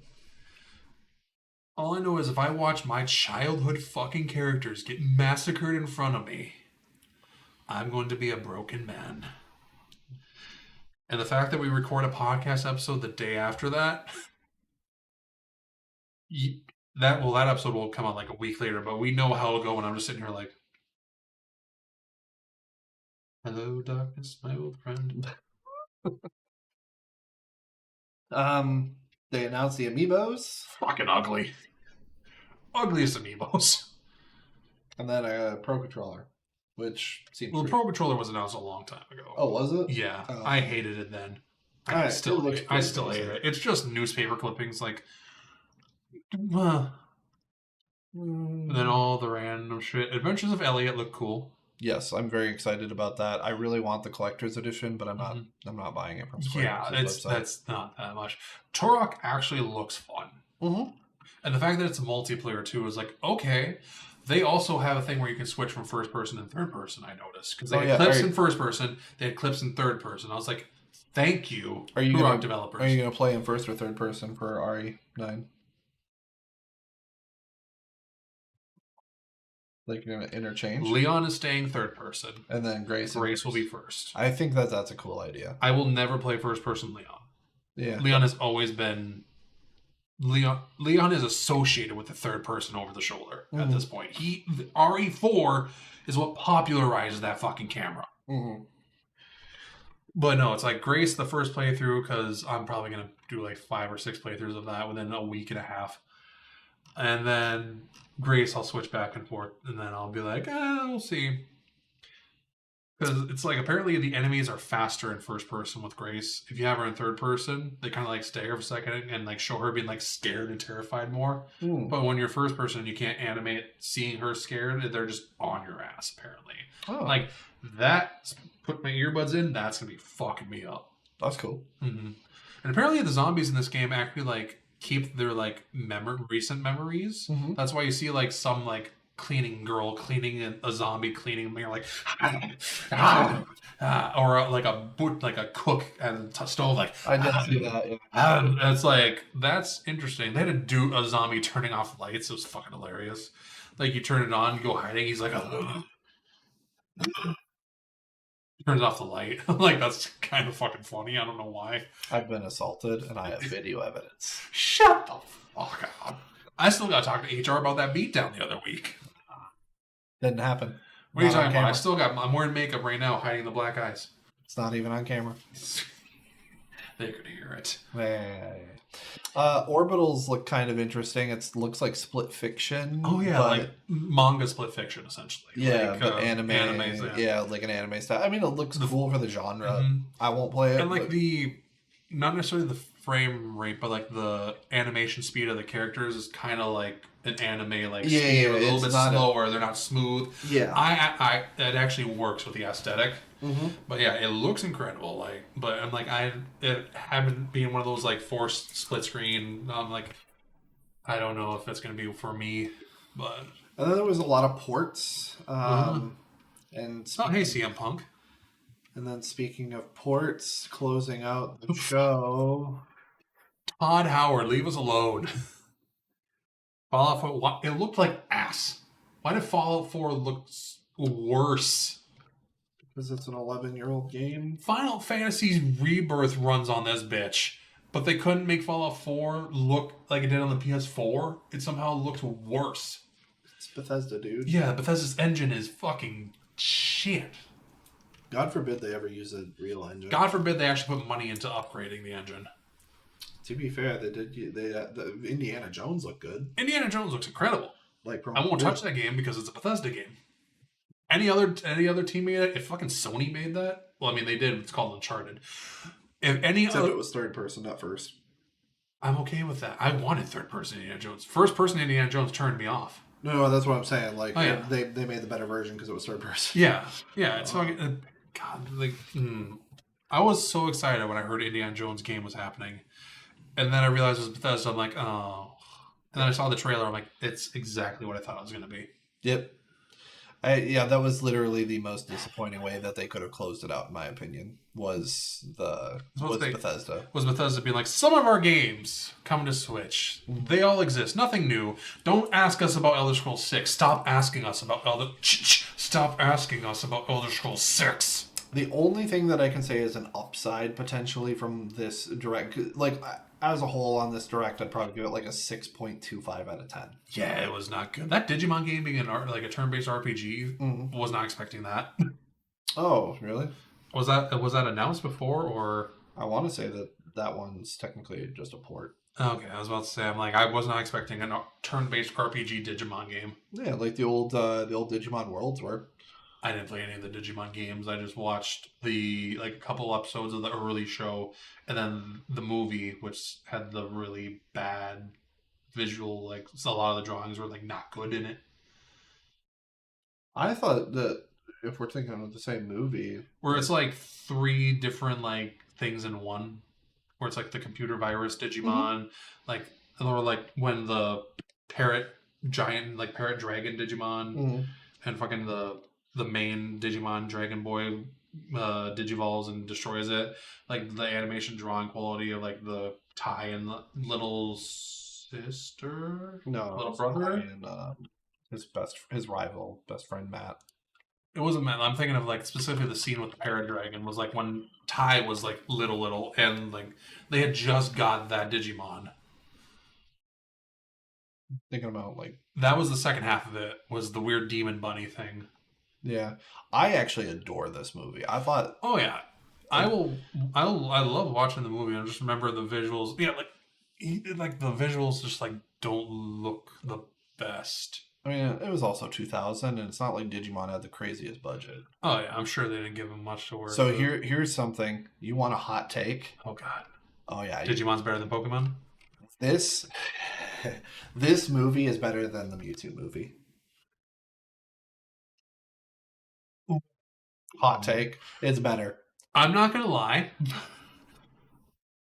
All I know is if I watch my childhood fucking characters get massacred in front of me, I'm going to be a broken man. And the fact that we record a podcast episode the day after that, that episode will come out like a week later, but we know how it'll go, and I'm just sitting here like, hello, darkness, my old friend. They announced the amiibos. Fucking ugly. Ugliest amiibos. And then a Pro Controller, which seems the Pro Controller was announced a long time ago. Oh, was it? Yeah, I hated it then. I still hate it. It's just newspaper clippings, like, and then all the random shit. Adventures of Elliot look cool. Yes, I'm very excited about that. I really want the collector's edition, but I'm not buying it from Square. Yeah, that's not that much. Turok actually looks fun. And the fact that it's a multiplayer too is like, okay. They also have a thing where you can switch from first person and third person, I noticed. Because they had clips in first person, they had clips in third person. I was like, thank you, Turok developers. Are you going to play in first or third person for RE9? Like you're going to interchange? Leon is staying third person. And then Grace will be first. I think that's a cool idea. I will never play first person Leon. Yeah. Leon has always been... Leon is associated with the third person over the shoulder at this point. RE4 is what popularized that fucking camera. But no, it's like Grace the first playthrough, because I'm probably going to do like 5 or 6 playthroughs of that within a week and a half. And then Grace, I'll switch back and forth, and then I'll be like, we'll see. Because it's like, apparently the enemies are faster in first person with Grace. If you have her in third person, they kind of like stay her for a second and like show her being like scared and terrified more. But when you're first person, you can't animate seeing her scared. They're just on your ass, apparently. Like, that, put my earbuds in, that's going to be fucking me up. That's cool. And apparently the zombies in this game actually like keep their like recent memories. That's why you see like some like cleaning girl cleaning a zombie cleaning, and you're like, or like a cook at a stove, like I did see that. Yeah. It's like, that's interesting. They had to do a zombie turning off lights. It was fucking hilarious. Like you turn it on, you go hiding. He's like, turns off the light. Like, that's kind of fucking funny. I don't know why. I've been assaulted, and I have video evidence. Shut the fuck up. I still got to talk to HR about that beatdown the other week. Didn't happen. What are you Not on talking about? camera. I'm wearing makeup right now, hiding the black eyes. It's not even on camera. They're going to hear it. Yeah. Orbitals look kind of interesting. It looks like split fiction. Oh, yeah, but, like manga split fiction, essentially. yeah, like, but animes, yeah, like an anime style. I mean, it looks cool for the genre. Mhm. I won't play it. And like but- not necessarily the frame rate, but like the animation speed of the characters is kind of like an anime like Yeah, speed, yeah, a little it's bit not slower. They're not smooth. yeah. I it actually works with the aesthetic. Mm-hmm. But yeah, it looks incredible. Like, but I'm like, it haven't been one of those like forced split screen. I'm like, I don't know if that's gonna be for me. But And then there was a lot of ports. And oh, hey, CM Punk. And then speaking of ports, closing out the show. Todd Howard, leave us alone. Fallout 4, it looked like ass. Why did Fallout 4 look worse? Because it's an 11-year-old game. Final Fantasy's Rebirth runs on this bitch, but they couldn't make Fallout 4 look like it did on the PS4. It somehow looked worse. It's Bethesda, dude. Yeah, Bethesda's engine is fucking shit. God forbid they ever use a real engine. God forbid they actually put money into upgrading the engine. To be fair, they did. The Indiana Jones looked good. Indiana Jones looks incredible. Like I won't touch that game because it's a Bethesda game. Any other team made it? If fucking Sony made that, well, I mean they did. It's called Uncharted. If any Except other, it was third person, not first. I'm okay with that. I wanted third person Indiana Jones. First person Indiana Jones turned me off. No, that's what I'm saying. Like Oh, yeah. they made the better version because it was third person. Yeah, it's fucking. God, like, I was so excited when I heard Indiana Jones game was happening, and then I realized it was Bethesda. I'm like, oh. And then I saw the trailer. I'm like, it's exactly what I thought it was going to be. Yep. That was literally the most disappointing way that they could have closed it out, in my opinion. Was Bethesda. Was Bethesda being like, some of our games come to Switch. They all exist. Nothing new. Don't ask us about Elder Scrolls 6. Stop asking us about Elder Scrolls 6. The only thing that I can say is an upside potentially from this direct, like as a whole on this direct, I'd probably give it like a 6.25 out of 10. Yeah, it was not good. That Digimon game being like a turn-based RPG, was not expecting that. Oh, really? Was that announced before, or? I want to say that one's technically just a port. Okay, I was about to say, I'm like, I was not expecting a turn-based RPG Digimon game. Yeah, like the old Digimon Worlds were. I didn't play any of the Digimon games. I just watched a couple episodes of the early show, and then the movie, which had the really bad visual. Like a lot of the drawings were like not good in it. I thought that if we're thinking of the same movie, Where it's like 3 different like things in one. Where it's like the computer virus Digimon, or like when the parrot dragon Digimon, and fucking the main Digimon Dragon Boy digivolves and destroys it. Like the animation drawing quality of like the Tai and the little sister, little brother, and his rival best friend Matt. It wasn't Matt. I'm thinking of like specifically the scene with the parrot dragon was like when Tai was like little and like they had just got that Digimon. Thinking about like that was the second half of it, was the weird demon bunny thing. Yeah, I actually adore this movie. I thought, oh yeah, I love watching the movie. I just remember the visuals. Yeah, like the visuals just like don't look the best. I mean, it was also 2000, and it's not like Digimon had the craziest budget. Oh yeah, I'm sure they didn't give him much to work. So here's something. You want a hot take? Oh god. Oh yeah. Digimon's better than Pokemon? This movie is better than the Mewtwo movie. Hot take. It's better. I'm not gonna lie.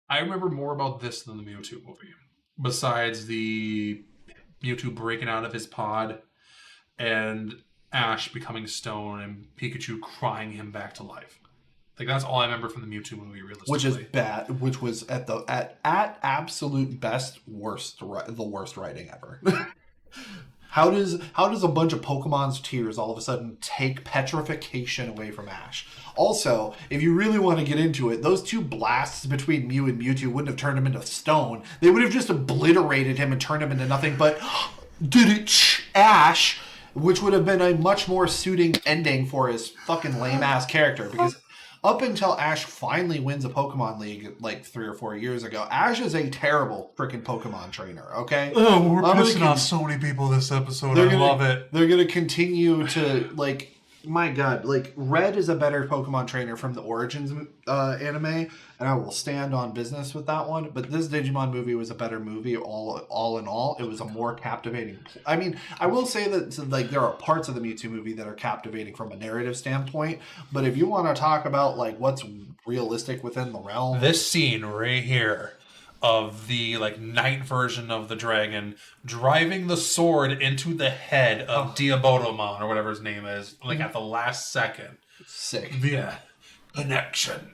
I remember more about this than the Mewtwo movie. Besides the Mewtwo breaking out of his pod and Ash becoming stone and Pikachu crying him back to life. Like that's all I remember from the Mewtwo movie, realistically. Which is bad. Which was at absolute best the worst writing ever. How does a bunch of Pokemon's tears all of a sudden take petrification away from Ash? Also, if you really want to get into it, those 2 blasts between Mew and Mewtwo wouldn't have turned him into stone. They would have just obliterated him and turned him into nothing but Ash, which would have been a much more suiting ending for his fucking lame-ass character. Because up until Ash finally wins a Pokemon League like 3 or 4 years ago, Ash is a terrible freaking Pokemon trainer, okay? Oh, we're pissing on so many people this episode. I love it. They're going to continue to, like, my God, like, Red is a better Pokemon trainer from the Origins anime, and I will stand on business with that one. But this Digimon movie was a better movie, all in all. It was a more captivating. I mean, I will say that like there are parts of the Mewtwo movie that are captivating from a narrative standpoint. But if you want to talk about like what's realistic within the realm, this scene right here of the like night version of the dragon driving the sword into the head of Diabotomon or whatever his name is, like at the last second. Sick. Yeah. Connection.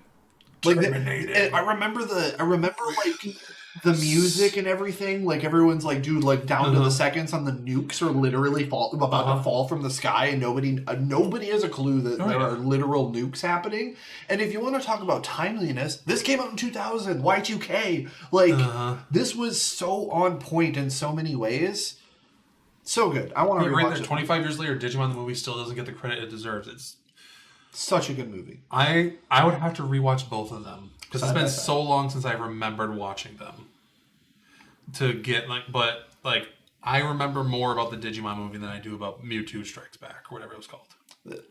Like Terminated. I remember like the music and everything. Like everyone's like, dude, like down to the seconds on the nukes are literally about to fall from the sky, and nobody has a clue that there are literal nukes happening. And if you want to talk about timeliness, this came out in 2000, Y2K. Like this was so on point in so many ways. So good. I want to rewatch right there, it. 25 years later, Digimon the movie still doesn't get the credit it deserves. It's such a good movie. I would have to rewatch both of them because it's been so long since I remembered watching them to get but I remember more about the Digimon movie than I do about Mewtwo Strikes Back or whatever it was called.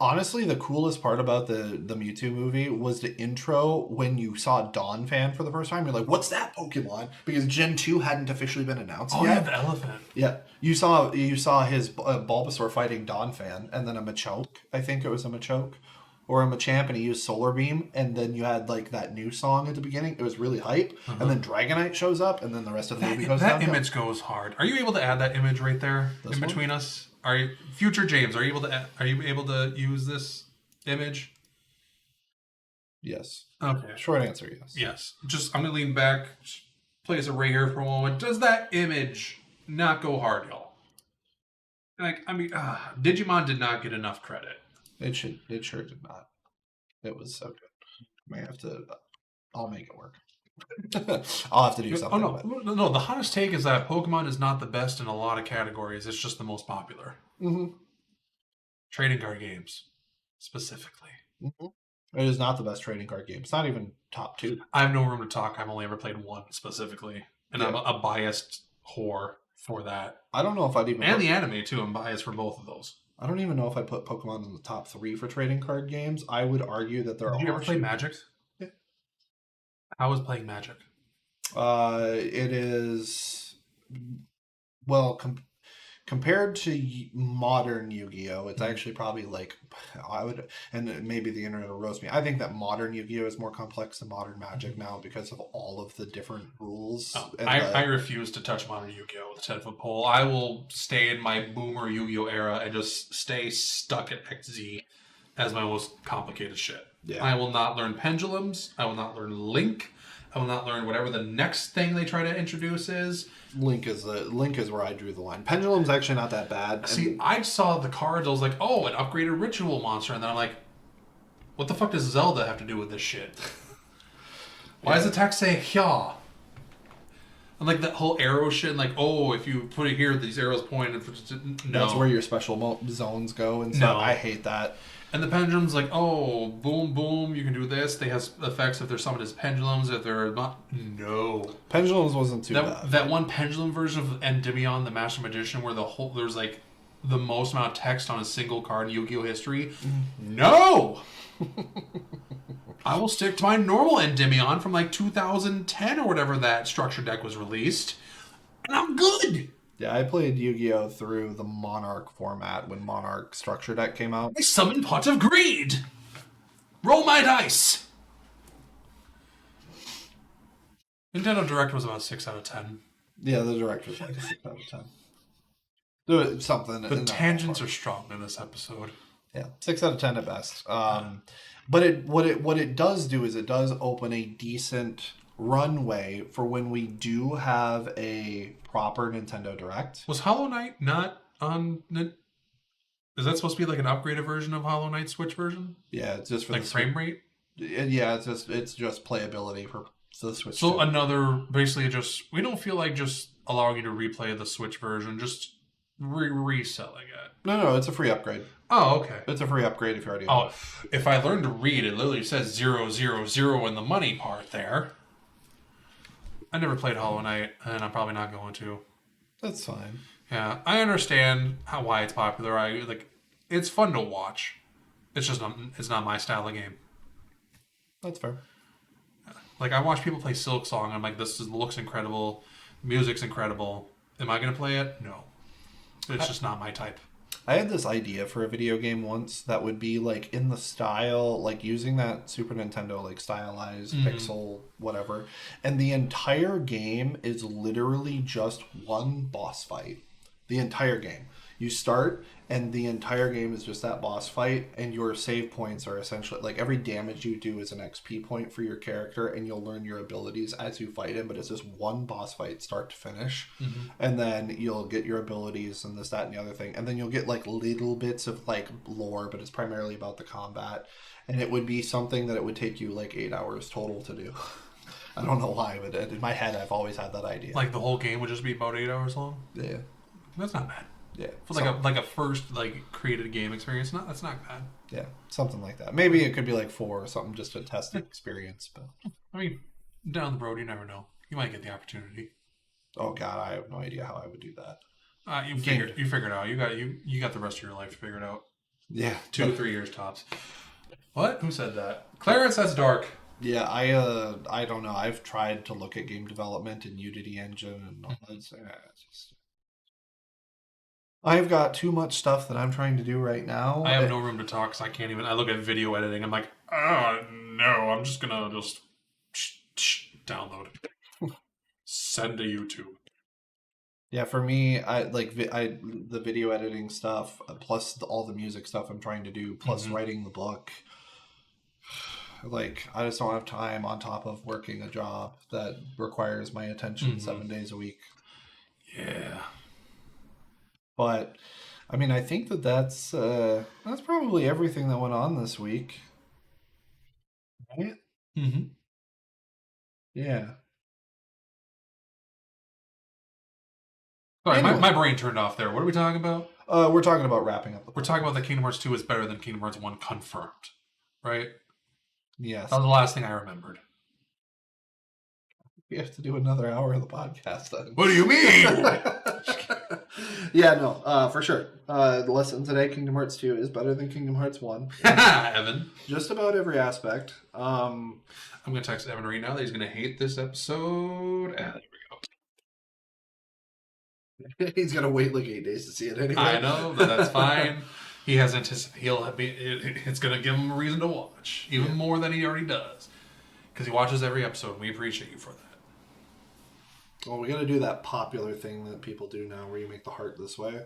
Honestly, the coolest part about the Mewtwo movie was the intro when you saw Donphan for the first time. You're like, what's that Pokemon? Because Gen 2 hadn't officially been announced yet. Oh, yeah, the elephant. Yeah. You saw his Bulbasaur fighting Donphan, and then a Machoke. I think it was a Machoke. Or a Machamp, and he used Solar Beam, and then you had like that new song at the beginning. It was really hype, and then Dragonite shows up, and then the rest of the movie goes down. That image goes hard. Are you able to add that image right there in between us? Are you, future James? Are you able to use this image? Yes. Okay. Short answer, yes. Yes. I'm gonna lean back, place it right here for a moment. Does that image not go hard, y'all? Like, I mean, Digimon did not get enough credit. It sure did not. It was so good. I'll make it work. I'll have to do something. Oh no! The hottest take is that Pokemon is not the best in a lot of categories. It's just the most popular. Mm-hmm. Trading card games, specifically. Mm-hmm. It is not the best trading card game. It's not even top 2. I have no room to talk. I've only ever played one specifically, and I'm a biased whore for that. I don't know if I'd even the anime too. I'm biased for both of those. I don't even know if I put Pokemon in the top 3 for trading card games. I would argue that there are. Did you ever play Magic? Yeah. How was playing Magic? It is compared to modern Yu-Gi-Oh, it's actually probably like and maybe the internet will roast me. I think that modern Yu-Gi-Oh is more complex than modern Magic now because of all of the different rules. Oh, I refuse to touch modern Yu-Gi-Oh with a 10-foot pole. I will stay in my boomer Yu-Gi-Oh era and just stay stuck at XZ as my most complicated shit. Yeah. I will not learn pendulums. I will not learn Link. I will not learn whatever the next thing they try to introduce is. Link is where I drew the line. Pendulum's actually not that bad. See, I saw the cards. I was like, oh, an upgraded ritual monster. And then I'm like, what the fuck does Zelda have to do with this shit? Why does the text say Hya? And like that whole arrow shit, and like, oh, if you put it here, these arrows point. No. That's where your special zones go and stuff. No. I hate that. And the pendulum's like, oh, boom, boom, you can do this. They have effects if they're summoned as pendulums, if they're not. No. Pendulums wasn't too bad. That one pendulum version of Endymion, the Master Magician, where there's like the most amount of text on a single card in Yu-Gi-Oh history. No! I will stick to my normal Endymion from like 2010 or whatever that structure deck was released. And I'm good! Yeah, I played Yu-Gi-Oh! Through the Monarch format when Monarch Structure Deck came out. I summon Pot of Greed! Roll my dice! Nintendo Direct was about 6 out of 10. Yeah, the Direct was like a 6 out of 10. Do it something. The tangents are strong in this episode. Yeah, 6 out of 10 at best. But what it does do is it does open a decent runway for when we do have a proper Nintendo Direct. Was Hollow Knight not Is that supposed to be like an upgraded version of Hollow Knight Switch version? Yeah, it's just for like the frame rate. Yeah, it's just playability for the Switch. So another basically just we don't feel like just allowing you to replay the Switch version, just reselling it. No, it's a free upgrade. Oh, okay. It's a free upgrade if you already. Oh, if I learn to read, it literally says 000 in the money part there. I never played Hollow Knight, and I'm probably not going to. That's fine. Yeah, I understand why it's popular. It's fun to watch. It's just it's not my style of game. That's fair. Like I watch people play Silk Song. I'm like, looks incredible, music's incredible. Am I gonna play it? No, it's just not my type. I had this idea for a video game once that would be like in the style, like using that Super Nintendo like stylized pixel whatever, and the entire game is literally just one boss fight. The entire game. You start, and the entire game is just that boss fight, and your save points are essentially like every damage you do is an XP point for your character, and you'll learn your abilities as you fight him. But it's just one boss fight, start to finish, and then you'll get your abilities and this, that, and the other thing, and then you'll get like little bits of like lore, but it's primarily about the combat, and it would be something that it would take you like 8 hours total to do. I don't know why, but in my head, I've always had that idea. Like the whole game would just be about 8 hours long. Yeah. That's not bad. Yeah. For like a first created game experience, that's not bad. Yeah, something like that. Maybe it could be like 4 or something just to test the experience. But I mean, down the road, you never know. You might get the opportunity. Oh God, I have no idea how I would do that. You figured it out. You got the rest of your life to figure it out. Yeah, 2 or 3 years tops. What? Who said that? Clarence, that's dark. Yeah, I don't know. I've tried to look at game development in Unity Engine and all that. It's just I've got too much stuff that I'm trying to do right now. I have no room to talk because I can't even. I look at video editing. I'm like, oh no, I'm just gonna download it, send to YouTube. Yeah, for me, the video editing stuff plus all the music stuff I'm trying to do plus writing the book. Like I just don't have time on top of working a job that requires my attention 7 days a week. Yeah. But, I mean, I think that's probably everything that went on this week. Right? Mm-hmm. Yeah. Sorry, Anyway. my brain turned off there. What are we talking about? We're talking about wrapping up. We're talking about that Kingdom Hearts 2 is better than Kingdom Hearts 1 confirmed, right? Yes. That was the last thing I remembered. We have to do another hour of the podcast then. What do you mean? Yeah, no, for sure. The lesson today, Kingdom Hearts 2 is better than Kingdom Hearts 1. Evan. Just about every aspect. I'm going to text Evan right now that he's going to hate this episode. There we go. He's going to wait like 8 days to see it anyway. I know, but that's fine. He has it's going to give him a reason to watch, even more than he already does. Because he watches every episode, and we appreciate you for that. Well, we got to do that popular thing that people do now where you make the heart this way.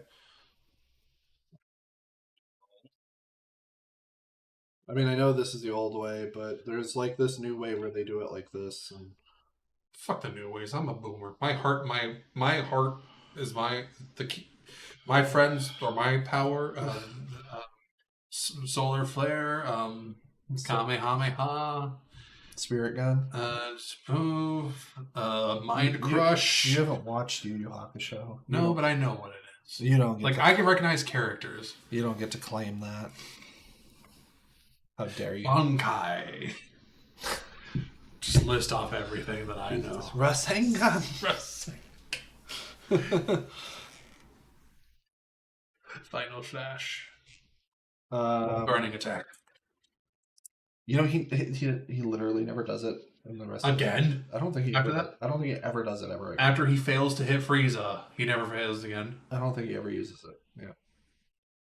I mean, I know this is the old way, but there's like this new way where they do it like this. And Fuck the new ways. I'm a boomer. My heart is my friends or my power. Solar flare. Kamehameha. Spirit gun. Mind crush. You haven't watched Yu Yu Hakusho. No, but I know what it is. You don't get I can recognize characters. You don't get to claim that. How dare you? Bankai. Just list off everything that I know. Rasengan. Final Slash. Burning Attack. You know he literally never does it in the rest Again? I don't think he After ever, that? I don't think he ever does it ever again. After he fails to hit Frieza, he never fails again. I don't think he ever uses it. Yeah.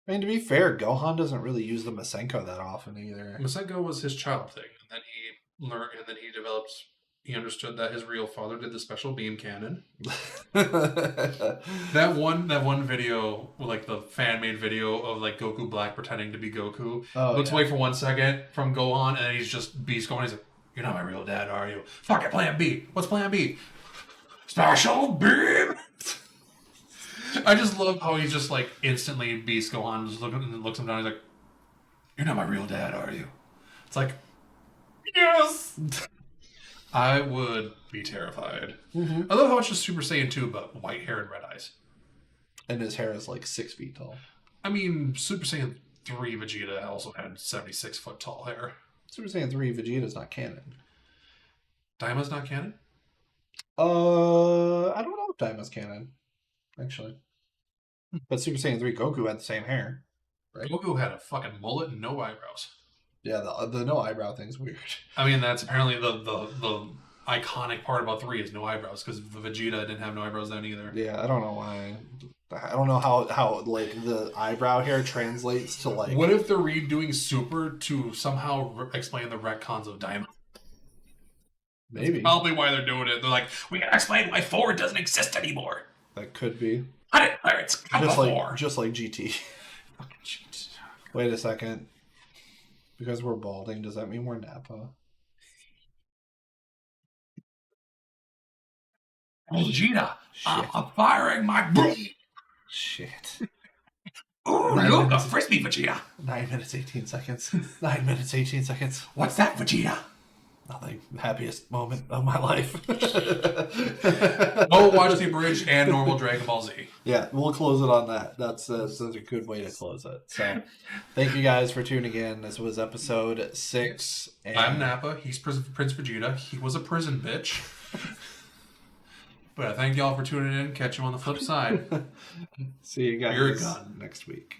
I mean, to be fair, Gohan doesn't really use the Masenko that often either. Masenko was his child thing, and then he learned, and then he understood that his real father did the special beam cannon. that one video, like the fan made video of like Goku Black pretending to be Goku, looks away for 1 second from Gohan, and he's just Beast going. He's like, "You're not my real dad, are you? Fuck it, Plan B. What's Plan B? Special beam." I just love how he's just like instantly Beast Gohan just looks him down. He's like, "You're not my real dad, are you?" It's like, yes. I would be terrified. I love how it's just Super Saiyan 2, but white hair and red eyes. And his hair is like 6 feet tall. I mean, Super Saiyan 3 Vegeta also had 76-foot tall hair. Super Saiyan 3 Vegeta's not canon. Daima's not canon? I don't know if Daima's canon, actually. But Super Saiyan 3 Goku had the same hair. Right? Goku had a fucking mullet and no eyebrows. Yeah, the no eyebrow thing's weird. I mean, that's apparently the iconic part about 3 is no eyebrows, because Vegeta didn't have no eyebrows then either. Yeah, I don't know why. I don't know how like the eyebrow hair translates to like. What if they're redoing Super to somehow explain the retcons of Daima? Maybe. That's probably why they're doing it. They're like, we gotta explain why 4 doesn't exist anymore. That could be. I didn't know it's just like GT. Fucking shit. Wait a second. Because we're balding, does that mean we're Nappa? Vegeta, I'm firing my broom. Shit. Ooh, look, a frisbee, Vegeta. 9 minutes, 18 seconds. 9 minutes, 18 seconds. What's that, Vegeta? Nothing. Happiest moment of my life. Oh, watch the Abridged and normal Dragon Ball Z. Yeah, we'll close it on that. That's a good way to close it. So, thank you guys for tuning in. This was episode 6. And I'm Nappa. He's Prince Vegeta. He was a prison bitch. But I thank y'all for tuning in. Catch you on the flip side. See you guys You're a gun. next week.